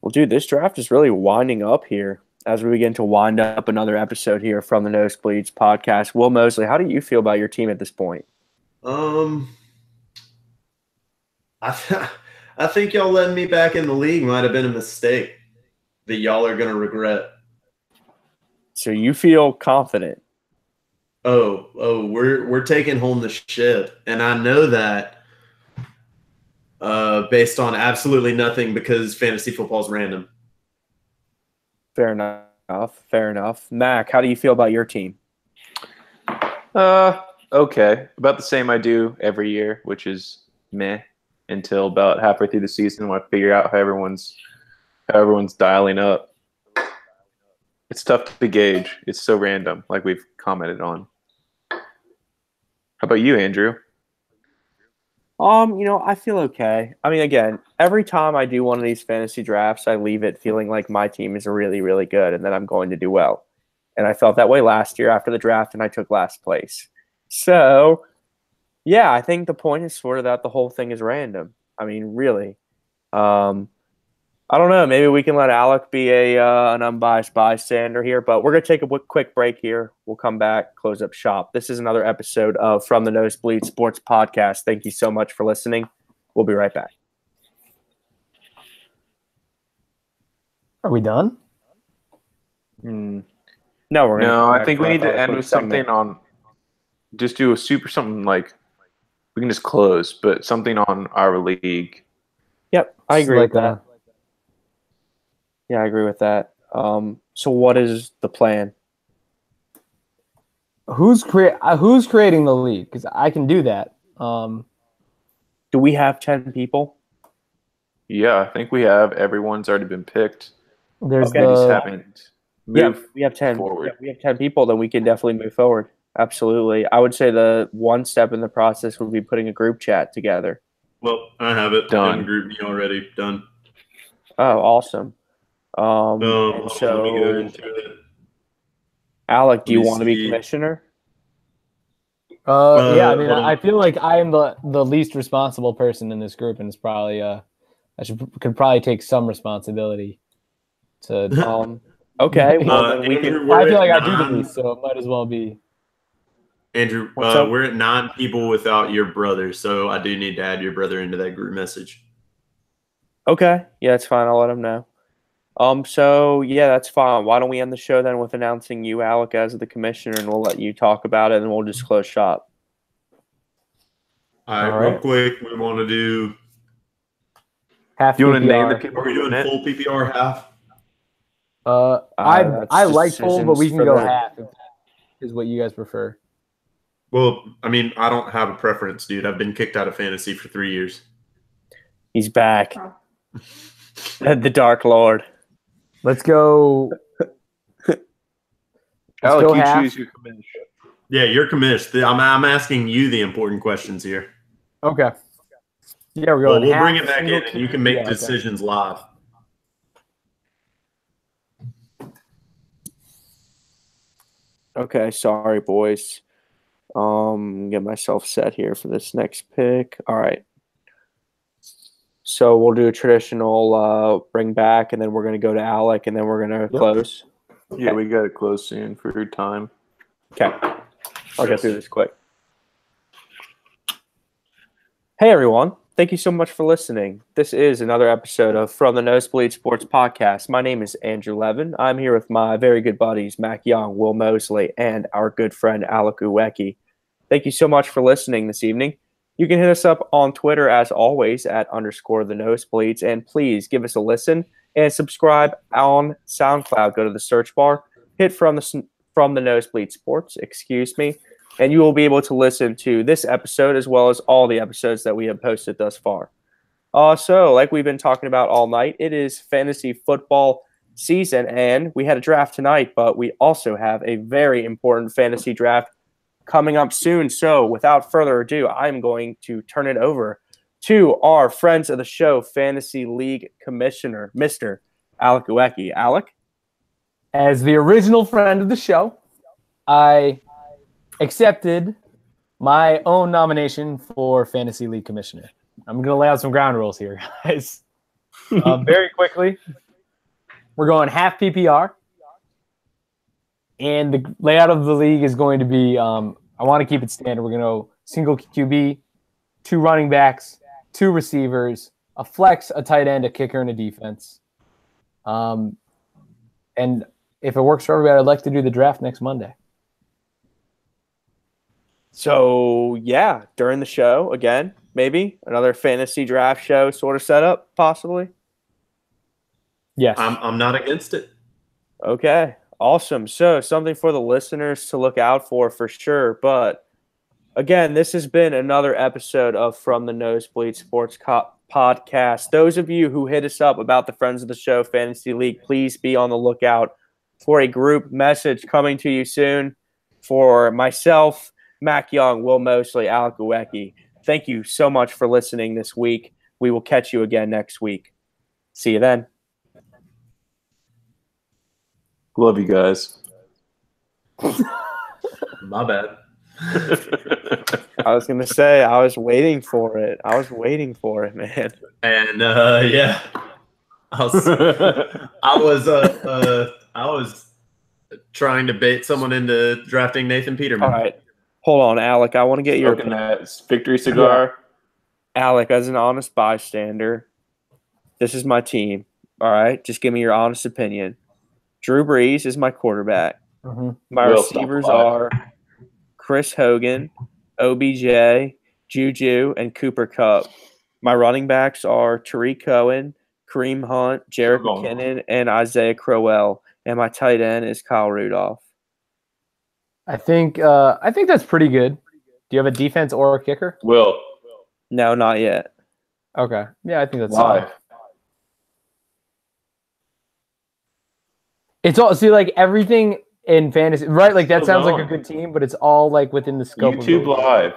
Well, dude, this draft is really winding up here as we begin to wind up another episode here from the Nosebleeds podcast. Will Mosley, how do you feel about your team at this point? I think y'all letting me back in the league might have been a mistake that y'all are gonna regret. So you feel confident? We're taking home the ship, and I know that based on absolutely nothing because fantasy football is random. Fair enough. Fair enough. Mac, how do you feel about your team? Okay. About the same I do every year, which is meh until about halfway through the season when I figure out how everyone's dialing up. It's tough to gauge. It's so random, like we've commented on. How about you, Andrew? I feel okay. I mean, again, every time I do one of these fantasy drafts, I leave it feeling like my team is really, really good and that I'm going to do well. And I felt that way last year after the draft, and I took last place. So, yeah, I think the point is sort of that the whole thing is random. I mean, really. I don't know. Maybe we can let Alec be an unbiased bystander here, but we're going to take a quick break here. We'll come back, close up shop. This is another episode of From the Nosebleed Sports Podcast. Thank you so much for listening. We'll be right back. Are we done? No, we're gonna No, come I back think for we need to another end quick with something segment. on. Just do a something like we can just close, but something on our league. Yep, I agree Like with that. Yeah, I agree with that. So what is the plan? Who's creating the league? Because I can do that. Do we have 10 people? Yeah, I think we have. Everyone's already been picked. There's Okay. We just the haven't Yeah, moved we have 10. forward. Yeah, we have 10 people, then we can definitely move forward. Absolutely. I would say the one step in the process would be putting a group chat together. Well, I have it Done. in group me already. Done. Oh, awesome. And Hold on, let me go so, into it. Alec, do you Let me want to be see. commissioner? yeah, I mean, hold on. I feel like I am the least responsible person in this group, and it's probably could probably take some responsibility to. Okay, well, then we Andrew, can. I we're feel at like I do the 9. least, so it might as well be. Andrew, What's up? we're at 9 people without your brother, so I do need to add your brother into that group message. Okay, yeah, that's fine. I'll let him know. So yeah, that's fine. Why don't we end the show then with announcing you, Alec, as the commissioner, and we'll let you talk about it, and we'll just close shop. All right, All real right. quick, we want to do. Half Do you want to name the PPR. people? Are we doing full PPR half? I That's like full, but we decisions can for go them. half if that is what you guys prefer. Well, I mean, I don't have a preference, dude. I've been kicked out of fantasy for 3 years. He's back. The Dark Lord. Let's go. Alec, go you half. choose your commissioner. Yeah, you're commissioned. I'm asking you the important questions here. Okay. Yeah, we're Well, going. we'll bring half it back single in, and you can make yeah, okay. decisions live. Okay, sorry, boys. Get myself set here for this next pick. All right. So we'll do a traditional bring back, and then we're going to go to Alec, and then we're going to close. Yeah, we got to close soon for your time. Okay. I'll get through this quick. Hey, everyone. Thank you so much for listening. This is another episode of From the Nosebleed Sports Podcast. My name is Andrew Levin. I'm here with my very good buddies, Mac Young, Will Mosley, and our good friend, Alec Uwecki. Thank you so much for listening this evening. You can hit us up on Twitter, as always, at _the Nosebleeds. And please give us a listen and subscribe on SoundCloud. Go to the search bar, hit From the Nosebleed Sports, and you will be able to listen to this episode as well as all the episodes that we have posted thus far. So, like we've been talking about all night, it is fantasy football season, and we had a draft tonight, but we also have a very important fantasy draft coming up soon. So, without further ado, I'm going to turn it over to our friends of the show, Fantasy League Commissioner, Mr. Alec Uwecki. Alec? As the original friend of the show, I accepted my own nomination for Fantasy League Commissioner. I'm going to lay out some ground rules here, guys. Very quickly, we're going half PPR, and the layout of the league is going to be, I want to keep it standard. We're going to go single QB, 2 running backs, 2 receivers, a flex, a tight end, a kicker, and a defense. And if it works for everybody, I'd like to do the draft next Monday. So, yeah, during the show, again, maybe another fantasy draft show sort of setup, possibly. Yes. I'm not against it. Okay, awesome. So, something for the listeners to look out for sure. But, again, this has been another episode of From the Nosebleed Sports Podcast. Those of you who hit us up about the Friends of the Show Fantasy League, please be on the lookout for a group message coming to you soon. For myself, Mac Young, Will Mosley, Alec Uwecki, thank you so much for listening this week. We will catch you again next week. See you then. Love you guys. My bad. I was going to say, I was waiting for it. Man. And yeah, I was trying to bait someone into drafting Nathan Peterman. All right. Hold on, Alec. I want to get your Smoking that victory cigar. Alec, as an honest bystander, this is my team. All right? Just give me your honest opinion. Drew Brees is my quarterback. Mm-hmm. My receivers are Chris Hogan, OBJ, Juju, and Cooper Kupp. My running backs are Tariq Cohen, Kareem Hunt, Jerick McKinnon, and Isaiah Crowell. And my tight end is Kyle Rudolph. I think that's pretty good. Do you have a defense or a kicker? Will. No, not yet. Okay. Yeah, I think that's Why? fine. It's all like everything in fantasy, right? Like that sounds like a good team, but it's all like within the scope YouTube of Live.